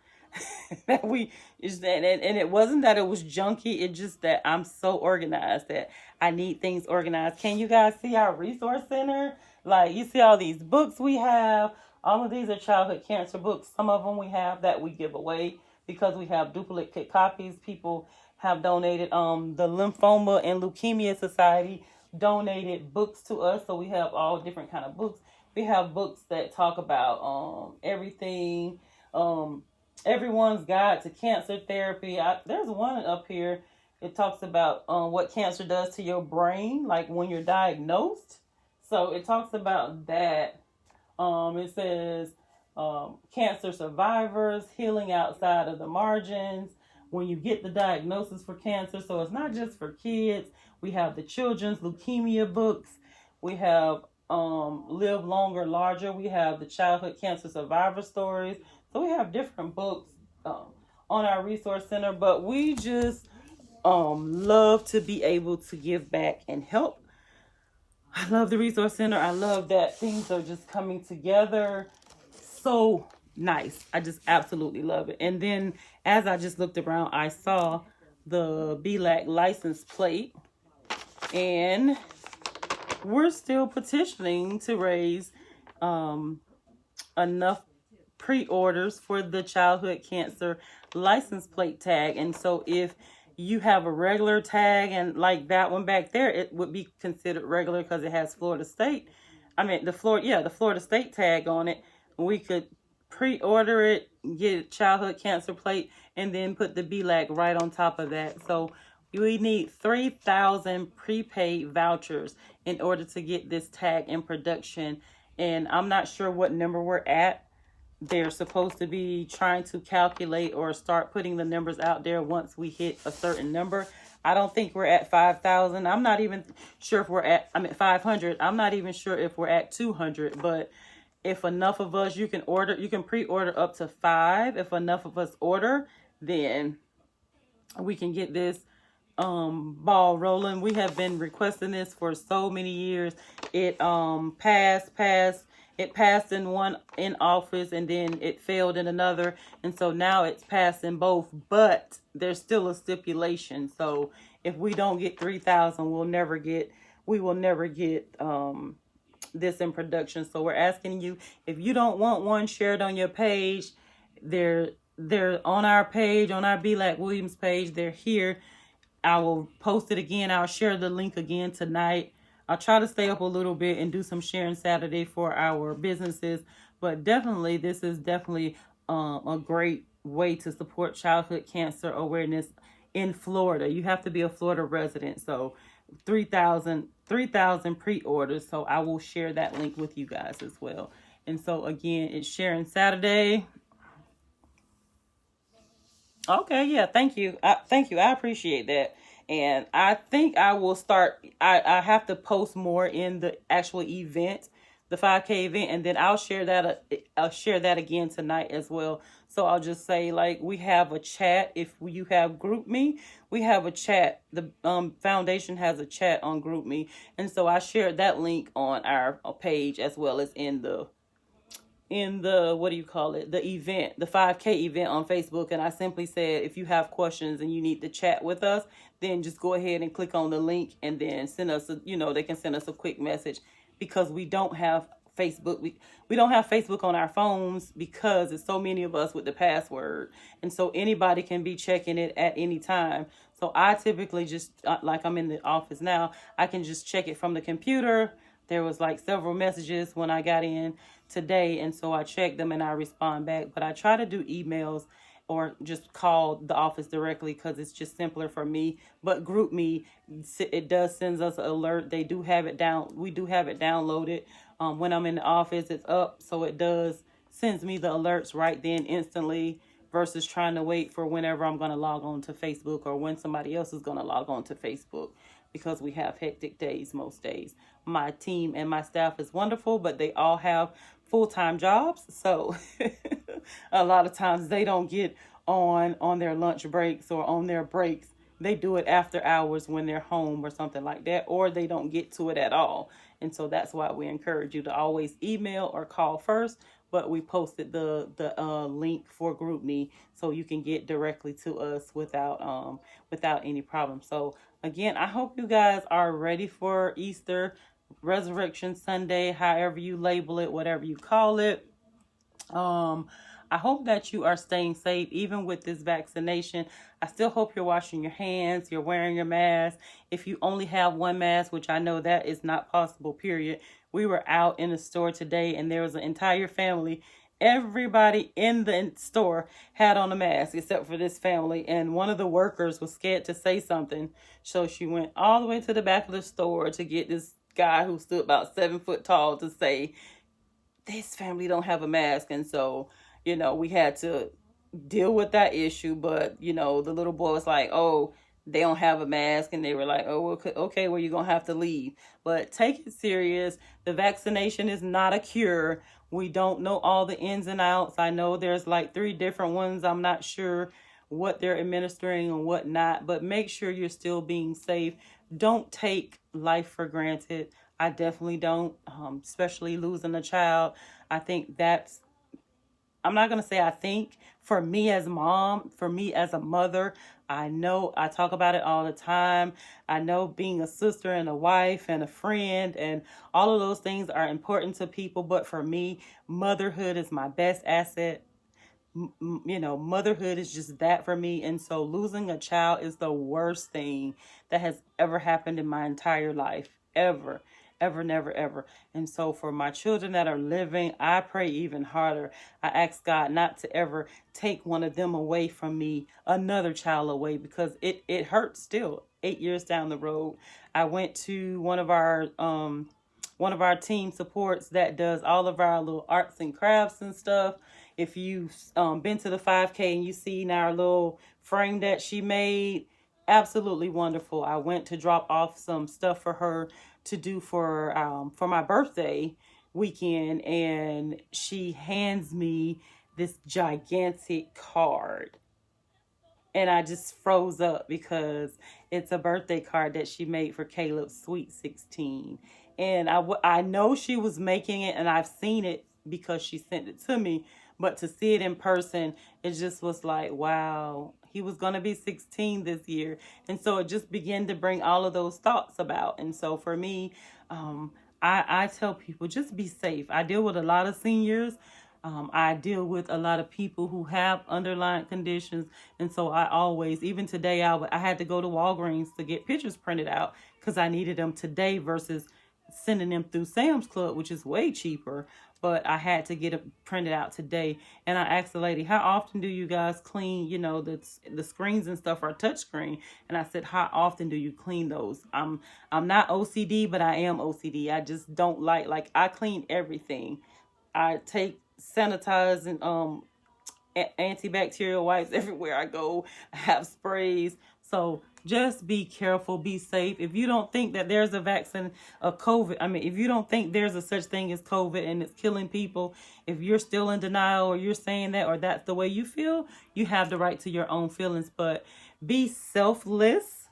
A: And it wasn't that it was junky. It's just that I'm so organized that I need things organized. Can you guys see our resource center? Like, you see all these books we have. All of these are childhood cancer books. Some of them we have that we give away because we have duplicate copies. People have donated. The Lymphoma and Leukemia Society donated books to us. So we have all different kind of books. We have books that talk about everything. Everyone's Guide to Cancer Therapy. There's one up here. It talks about what cancer does to your brain, like when you're diagnosed. So it talks about that. It says cancer survivors, healing outside of the margins, when you get the diagnosis for cancer. So it's not just for kids. We have the children's leukemia books. We have Live Longer, Larger. We have the childhood cancer survivor stories. So we have different books on our resource center, but we just love to be able to give back and help. I love the resource center. I love that things are just coming together. So nice. I just absolutely love it. And then as I just looked around, I saw the BLAC license plate, and we're still petitioning to raise enough pre-orders for the childhood cancer license plate tag. And so if you have a regular tag and like that one back there, it would be considered regular because it has Florida State. I mean, the Florida State tag on it. We could pre-order it, get a childhood cancer plate, and then put the BLAC right on top of that. So we need 3,000 prepaid vouchers in order to get this tag in production. And I'm not sure what number we're at. They're supposed to be trying to calculate or start putting the numbers out there once we hit a certain number. I don't think we're at 5,000. I'm not even sure if we're at, 500. I'm not even sure if we're at 200, but if enough of us, you can pre-order up to 5. If enough of us order, then we can get this ball rolling. We have been requesting this for so many years. It passed in one in office and then it failed in another, and so now it's passed in both, but there's still a stipulation. So if we don't get 3,000, we will never get this in production. So we're asking you, if you don't want one shared on your page, they're on our page, on our BLAC Williams page. They're here. I will post it again. I'll share the link again tonight. I'll try to stay up a little bit and do some sharing Saturday for our businesses. But definitely, this is definitely a great way to support childhood cancer awareness in Florida. You have to be a Florida resident. So 3,000 pre-orders. So I will share that link with you guys as well. And so again, it's sharing Saturday. Okay, yeah, thank you. I appreciate that. And I think I will start, I have to post more in the actual event, the 5K event, and then I'll share that again tonight as well. So I'll just say, like, we have a chat. If you have GroupMe, we have a chat. The foundation has a chat on GroupMe. And so I shared that link on our page as well as in the the event, the 5K event on Facebook. And I simply said, if you have questions and you need to chat with us, then just go ahead and click on the link and then send us they can send us a quick message, because we don't have Facebook. We don't have Facebook on our phones because there's so many of us with the password. And so anybody can be checking it at any time. So I typically just, like I'm in the office now, I can just check it from the computer. There was like several messages when I got in today, and so I check them and I respond back. But I try to do emails or just call the office directly because it's just simpler for me. But GroupMe, it does send us an alert. They do have it down. We do have it downloaded. When I'm in the office, it's up, so it sends me the alerts right then instantly, versus trying to wait for whenever I'm going to log on to Facebook or when somebody else is going to log on to Facebook, because we have hectic days most days. My team and my staff is wonderful, but they all have full-time jobs. So a lot of times they don't get on their lunch breaks or on their breaks. They do it after hours when they're home or something like that, or they don't get to it at all. And so that's why we encourage you to always email or call first. But we posted the link for GroupMe so you can get directly to us without any problem. So again, I hope you guys are ready for Easter, Resurrection Sunday, however you label it, whatever you call it. I hope that you are staying safe, even with this vaccination. I still hope you're washing your hands, you're wearing your mask. If you only have one mask, which I know that is not possible, period. We were out in the store today and there was an entire family. Everybody in the store had on a mask except for this family. And one of the workers was scared to say something. So she went all the way to the back of the store to get this guy who stood about 7 foot tall to say, this family don't have a mask. And so, we had to deal with that issue. But, the little boy was like, oh, they don't have a mask. And they were like, oh, okay, well, you're going to have to leave. But take it serious. The vaccination is not a cure. We don't know all the ins and outs. I know there's like 3 different ones. I'm not sure what they're administering and what not. But make sure you're still being safe. Don't take life for granted. I definitely don't, especially losing a child. I think I'm not going to say I think, for me as mom, for me as a mother, I know I talk about it all the time. I know being a sister and a wife and a friend and all of those things are important to people. But for me, motherhood is my best asset. motherhood is just that for me. And so losing a child is the worst thing that has ever happened in my entire life, ever, ever, never, ever. And so for my children that are living, I pray even harder. I ask God not to ever take one of them away from me, another child away, because it hurts still. 8 years down the road, I went to one of our team supports that does all of our little arts and crafts and stuff. If you've been to the 5K and you seen our little frame that she made, absolutely wonderful. I went to drop off some stuff for her to do for my birthday weekend, and she hands me this gigantic card. And I just froze up because it's a birthday card that she made for Caleb's Sweet 16. And I know she was making it, and I've seen it because she sent it to me. But to see it in person, it just was like, wow, he was going to be 16 this year. And so it just began to bring all of those thoughts about. And so for me, I tell people, just be safe. I deal with a lot of seniors. I deal with a lot of people who have underlying conditions. And so I always, even today, I had to go to Walgreens to get pictures printed out because I needed them today versus sending them through Sam's Club, which is way cheaper. But I had to get it printed out today. And I asked the lady, how often do you guys clean, the screens and stuff are touch screen? And I said, how often do you clean those? I'm not OCD, but I am OCD. I just don't like I clean everything. I take sanitize and antibacterial wipes everywhere I go. I have sprays. So just be careful, be safe. If you don't think that there's a vaccine of COVID, if you don't think there's a such thing as COVID and it's killing people, if you're still in denial or you're saying that or that's the way you feel, you have the right to your own feelings. But be selfless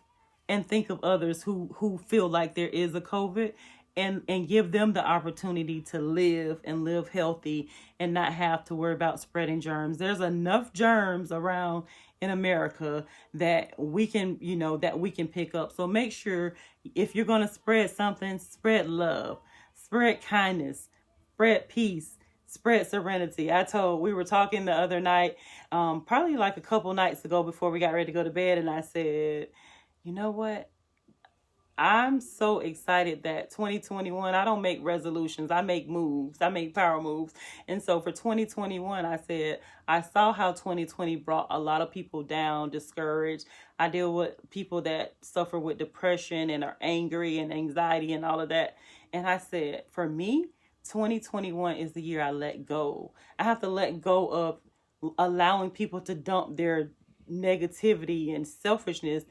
A: and think of others who feel like there is a COVID, and give them the opportunity to live and live healthy and not have to worry about spreading germs. There's enough germs around in America that we can pick up. So make sure if you're going to spread something, spread love, spread kindness, spread peace, spread serenity. We were talking the other night, probably like a couple nights ago before we got ready to go to bed. And I said, you know what? I'm so excited that 2021, I don't make resolutions. I make moves. I make power moves. And so for 2021, I said, I saw how 2020 brought a lot of people down, discouraged. I deal with people that suffer with depression and are angry and anxiety and all of that. And I said, for me, 2021 is the year I let go. I have to let go of allowing people to dump their negativity and selfishness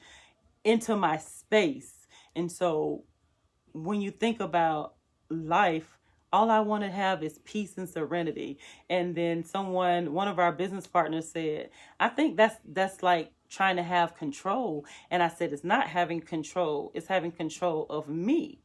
A: into my space. And so when you think about life, all I want to have is peace and serenity. And then one of our business partners said, I think that's like trying to have control. And I said, it's not having control. It's having control of me.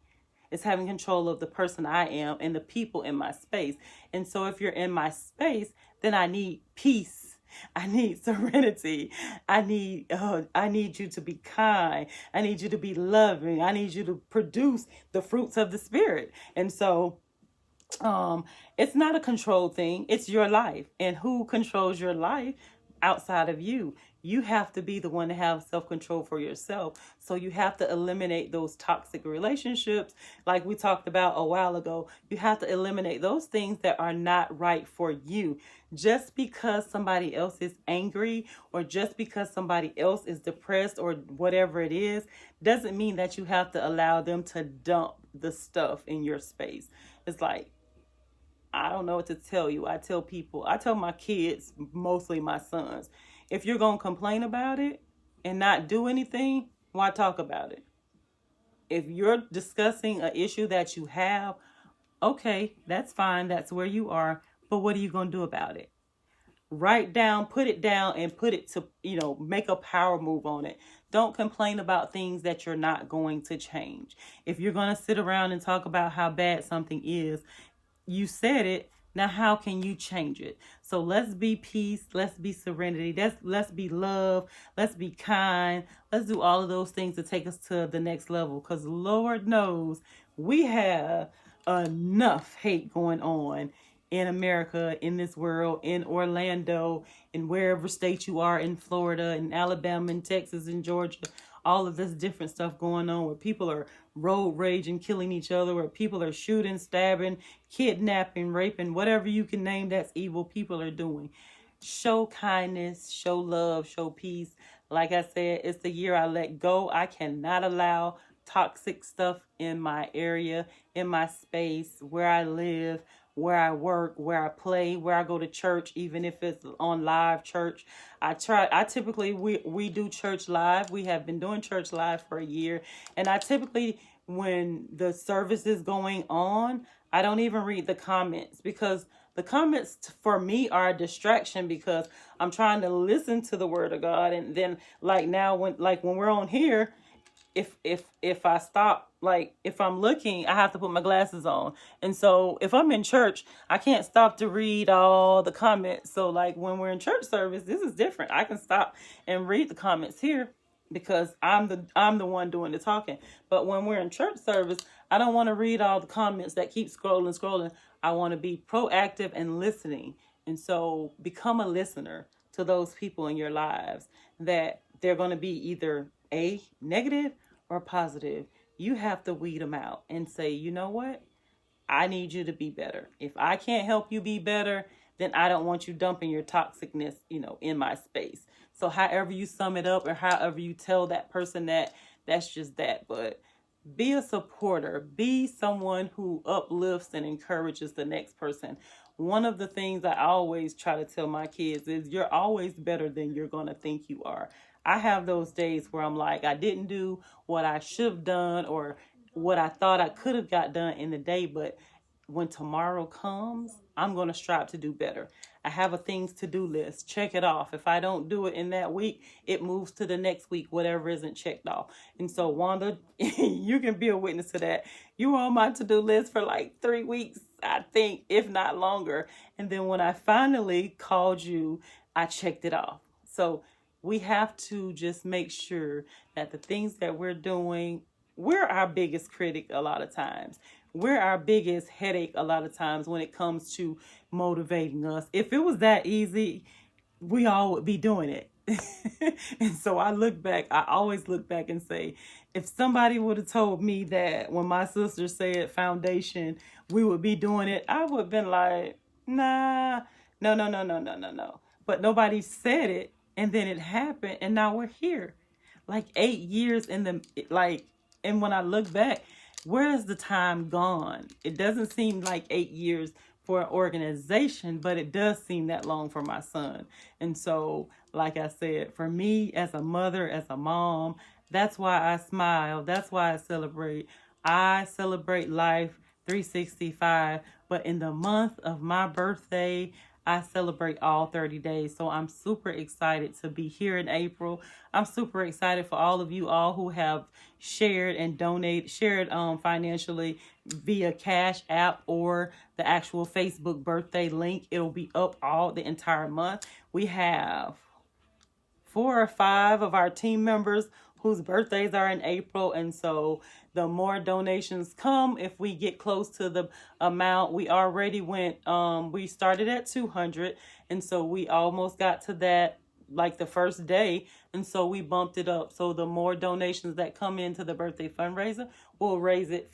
A: It's having control of the person I am and the people in my space. And so if you're in my space, then I need peace. I need serenity. I need you to be kind. I need you to be loving. I need you to produce the fruits of the Spirit. And so it's not a control thing. It's your life. And who controls your life outside of you? You have to be the one to have self-control for yourself. So you have to eliminate those toxic relationships like we talked about a while ago. You have to eliminate those things that are not right for you. Just because somebody else is angry or just because somebody else is depressed or whatever it is, doesn't mean that you have to allow them to dump the stuff in your space. It's like, I don't know what to tell you. I tell my kids, mostly my sons, if you're going to complain about it and not do anything, why talk about it? If you're discussing an issue that you have, okay, that's fine. That's where you are. But what are you going to do about it? Write down, put it down, and put it to, make a power move on it. Don't complain about things that you're not going to change. If you're going to sit around and talk about how bad something is, you said it. Now, how can you change it? So let's be peace. Let's be serenity. Let's be love. Let's be kind. Let's do all of those things to take us to the next level. Because Lord knows we have enough hate going on in America, in this world, in Orlando, in wherever state you are, in Florida, in Alabama, in Texas, in Georgia, all of this different stuff going on where people are road raging, killing each other, where people are shooting, stabbing, kidnapping, raping, whatever you can name that's evil, people are doing. Show kindness, show love, show peace. Like I said, it's the year I let go. I cannot allow toxic stuff in my area, in my space, where I live, where I work, where I play, where I go to church, even if it's on live church. I typically, we do church live. We have been doing church live for a year. And I typically, when the service is going on, I don't even read the comments, because the comments for me are a distraction, because I'm trying to listen to the word of God. And then like now, when we're on here, if I stop, like if I'm looking, I have to put my glasses on. And so if I'm in church, I can't stop to read all the comments. So like when we're in church service, this is different. I can stop and read the comments here, because I'm the one doing the talking. But when we're in church service, I don't want to read all the comments that keep scrolling. I want to be proactive and listening. And so become a listener to those people in your lives that they're going to be either a negative or positive. You have to weed them out and say, you know what? I need you to be better. If I can't help you be better, then I don't want you dumping your toxicness, in my space. So however you sum it up, or however you tell that person that, that's just that. But be a supporter. Be someone who uplifts and encourages the next person. One of the things I always try to tell my kids is you're always better than you're going to think you are. I have those days where I'm like, I didn't do what I should have done, or what I thought I could have got done in the day. But when tomorrow comes, I'm going to strive to do better. I have a things to do list. Check it off. If I don't do it in that week, it moves to the next week, whatever isn't checked off. And so, Wanda, you can be a witness to that. You were on my to-do list for like 3 weeks, I think, if not longer. And then when I finally called you, I checked it off. So we have to just make sure that the things that we're doing, we're our biggest critic a lot of times. We're our biggest headache a lot of times when it comes to motivating us. If it was that easy, we all would be doing it. And so I always look back and say, if somebody would have told me that when my sister said foundation, we would be doing it, I would have been like, nah, no. But nobody said it, and then it happened, and now we're here. Like 8 years and when I look back, where is the time gone? It doesn't seem like 8 years for an organization, but it does seem that long for my son. And so, like I said, for me as a mother, as a mom, that's why I smile. That's why I celebrate. I celebrate life 365. But in the month of my birthday, I celebrate all 30 days. So I'm super excited to be here in April. I'm super excited for all of you all who have shared and shared financially via Cash App or the actual Facebook birthday link. It'll be up all the entire month. We have 4 or 5 of our team members whose birthdays are in April. And so the more donations come, if we get close to the amount, we already we started at 200. And so we almost got to that like the first day. And so we bumped it up. So the more donations that come into the birthday fundraiser, we'll raise it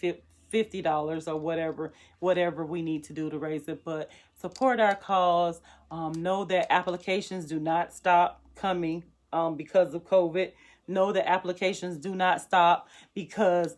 A: $50 or whatever we need to do to raise it. But support our cause. Know that applications do not stop coming because of COVID. Know that applications do not stop because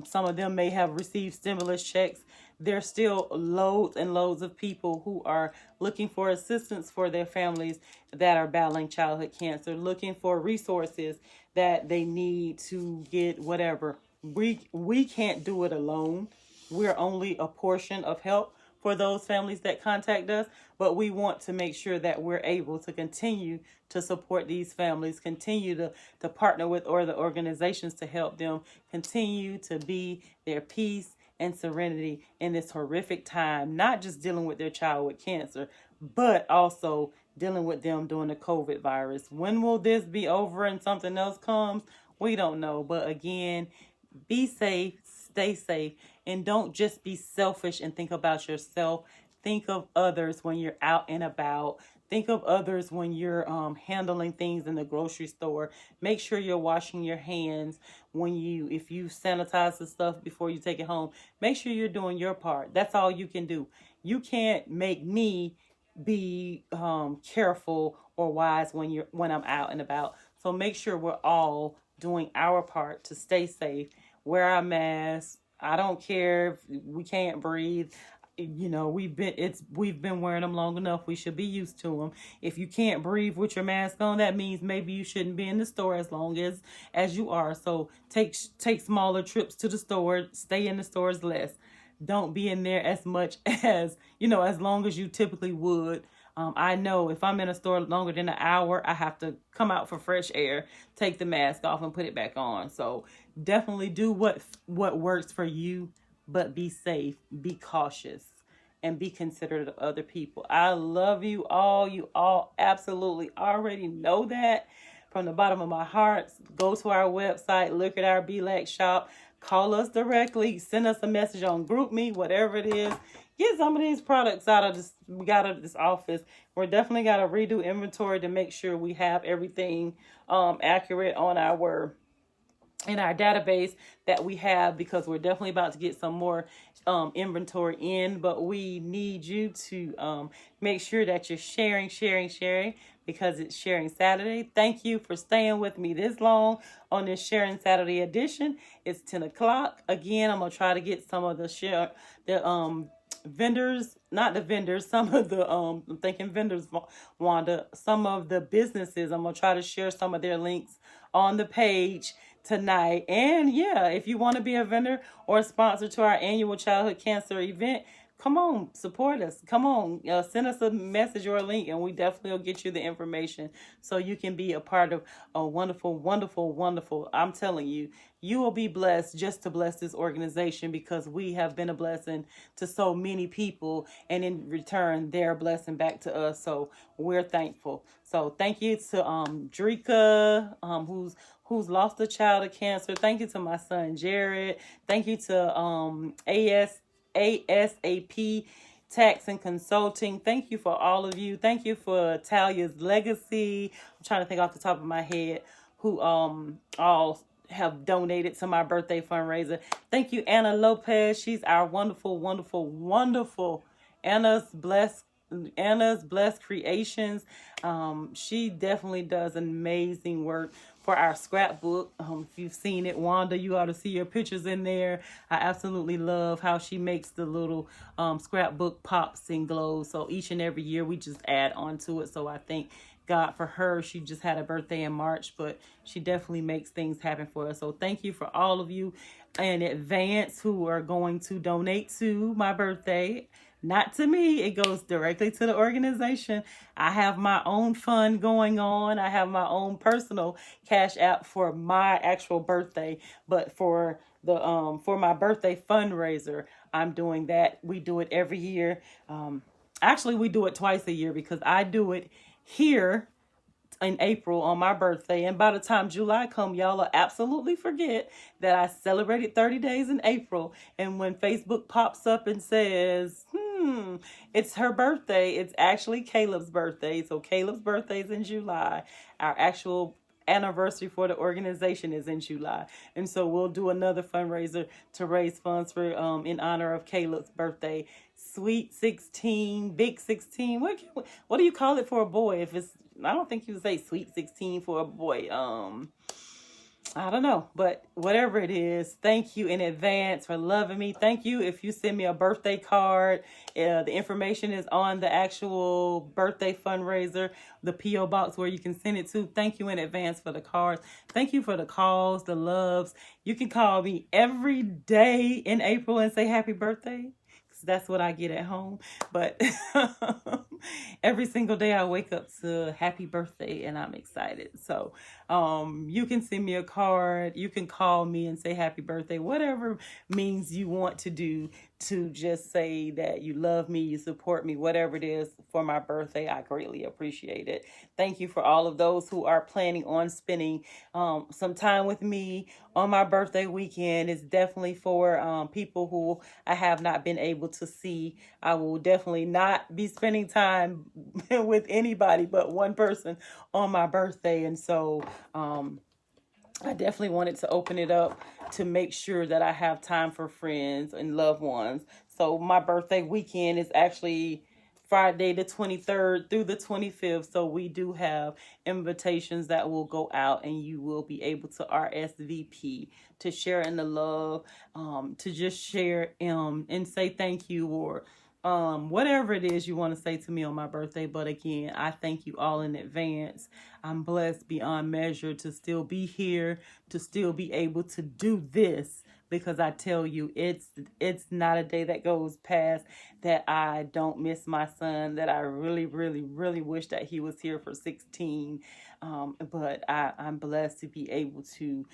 A: some of them may have received stimulus checks. There's still loads and loads of people who are looking for assistance for their families that are battling childhood cancer, looking for resources that they need to get whatever. We can't do it alone. We're only a portion of help for those families that contact us, but we want to make sure that we're able to continue to support these families, continue to partner with other organizations to help them continue to be their peace and serenity in this horrific time, not just dealing with their child with cancer, but also dealing with them during the COVID virus. When will this be over and something else comes? We don't know. But again, be safe, stay safe, and don't just be selfish and think about yourself. think of others when you're out and about. Think of others when you're handling things in the grocery store. Make sure you're washing your hands if you sanitize the stuff before you take it home. Make sure you're doing your part. That's all you can do. You can't make me be careful or wise when I'm out and about. So make sure we're all doing our part to stay safe. Wear our masks. I don't care if we can't breathe. You know, we've been wearing them long enough. We should be used to them. If you can't breathe with your mask on, that means maybe you shouldn't be in the store as long as you are. So take smaller trips to the store. Stay in the stores less. Don't be in there as much as as long as you typically would. I know if I'm in a store longer than an hour, I have to come out for fresh air, take the mask off, and put it back on. So definitely do what works for you, but be safe, be cautious, and be considerate of other people. I love you all. You all absolutely already know that from the bottom of my heart. Go to our website, look at our BLAC shop, call us directly, send us a message on GroupMe, whatever it is. Get some of these products out of this office. We're definitely got to redo inventory to make sure we have everything accurate on in our database that we have, because we're definitely about to get some more inventory in, but we need you to make sure that you're sharing, because it's Sharing Saturday. Thank you for staying with me this long on this Sharing Saturday edition. It's 10 o'clock. Again, I'm going to try to get some of vendors, not the vendors, some of the, I'm thinking vendors, Wanda, some of the businesses. I'm going to try to share some of their links on the page tonight. And yeah, if you want to be a vendor or a sponsor to our annual childhood cancer event, come on, support us. Come on, send us a message or a link, and we definitely will get you the information so you can be a part of a wonderful, wonderful, wonderful. I'm telling you, you will be blessed just to bless this organization, because we have been a blessing to so many people, and in return, they're a blessing back to us. So we're thankful. So thank you to Drika, who's lost a child to cancer. Thank you to my son Jared. Thank you to ASAP Tax and Consulting. Thank you for all of you. Thank you for Talia's Legacy. I'm trying to think off the top of my head who all have donated to my birthday fundraiser. Thank you, Anna Lopez. She's our wonderful, wonderful, wonderful Anna's Blessed Creations. She definitely does amazing work for our scrapbook. If you've seen it, Wanda, you ought to see your pictures in there. I absolutely love how she makes the little scrapbook pops and glows. So each and every year we just add on to it. So I thank God for her. She just had a birthday in March, but she definitely makes things happen for us. So thank you for all of you in advance who are going to donate to my birthday. Not to me, it goes directly to the organization. I have my own fund going on. I have my own personal cash app for my actual birthday, but for my birthday fundraiser, I'm doing that. We do it every year. Actually, we do it twice a year, because I do it here in April on my birthday, and by the time July come, y'all will absolutely forget that I celebrated 30 days in April. And when Facebook pops up and says, it's her birthday, it's actually Caleb's birthday. So Caleb's birthday is in July. Our actual anniversary for the organization is in July, and so we'll do another fundraiser to raise funds for in honor of Caleb's birthday. Sweet 16, big 16. What do you call it for a boy? If it's, I don't think you would say sweet 16 for a boy. I don't know, but whatever it is, thank you in advance for loving me. Thank you if you send me a birthday card. The information is on the actual birthday fundraiser, the P.O. box where you can send it to. Thank you in advance for the cards. Thank you for the calls, the loves. You can call me every day in April and say happy birthday. That's what I get at home. But every single day I wake up to happy birthday, and I'm excited. So You can send me a card. You can call me and say happy birthday, whatever means you want to do to just say that you love me, you support me, whatever it is for my birthday. I greatly appreciate it. Thank you for all of those who are planning on spending some time with me on my birthday weekend. It's definitely for people who I have not been able to see. I will definitely not be spending time with anybody but one person on my birthday. And so I definitely wanted to open it up to make sure that I have time for friends and loved ones. So my birthday weekend is actually Friday the 23rd through the 25th. So we do have invitations that will go out, and you will be able to RSVP to share in the love, to just share and say thank you, or whatever it is you want to say to me on my birthday. But again, I thank you all in advance. I'm blessed beyond measure to still be here, to still be able to do this, because I tell you, it's not a day that goes past that I don't miss my son, that I really, really, really wish that he was here for 16. But I'm blessed to be able to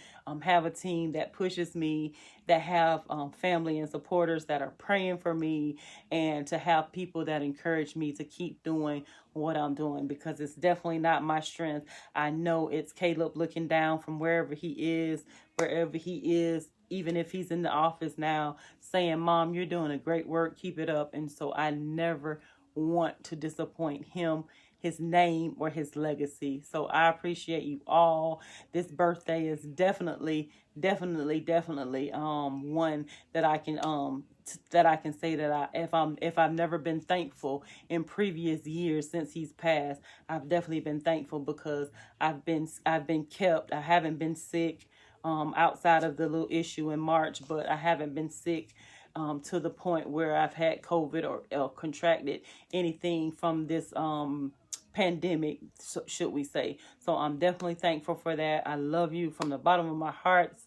A: have a team that pushes me, that have family and supporters that are praying for me, and to have people that encourage me to keep doing what I'm doing, because it's definitely not my strength. I know it's Caleb looking down from wherever he is, even if he's in the office now, saying, Mom, you're doing a great work, keep it up. And so I never want to disappoint him, his name, or his legacy. So I appreciate you all. This birthday is definitely one that I can say that if I've never been thankful in previous years since he's passed, I've definitely been thankful, because I've been kept. I haven't been sick outside of the little issue in March, but I haven't been sick to the point where I've had COVID or contracted anything from this pandemic, should we say. So I'm definitely thankful for that. I love you from the bottom of my heart.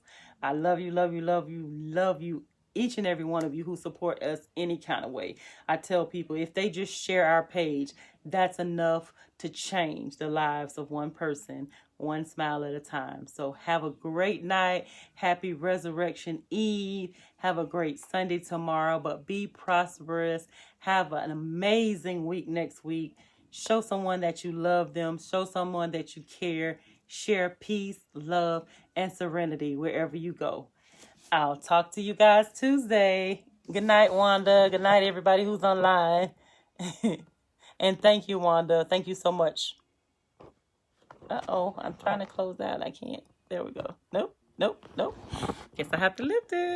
A: I love you, love you, love you, love you, each and every one of you who support us any kind of way. I tell people, if they just share our page, that's enough to change the lives of one person, one smile at a time. So have a great night. Happy Resurrection Eve. Have a great Sunday tomorrow, but be prosperous. Have an amazing week next week. Show someone that you love them. Show someone that you care. Share peace, love, and serenity wherever you go. I'll talk to you guys Tuesday. Good night, Wanda. Good night, everybody who's online. And thank you, Wanda. Thank you so much. Uh-oh, I'm trying to close out. I can't. There we go. Nope. Guess I have to lift it.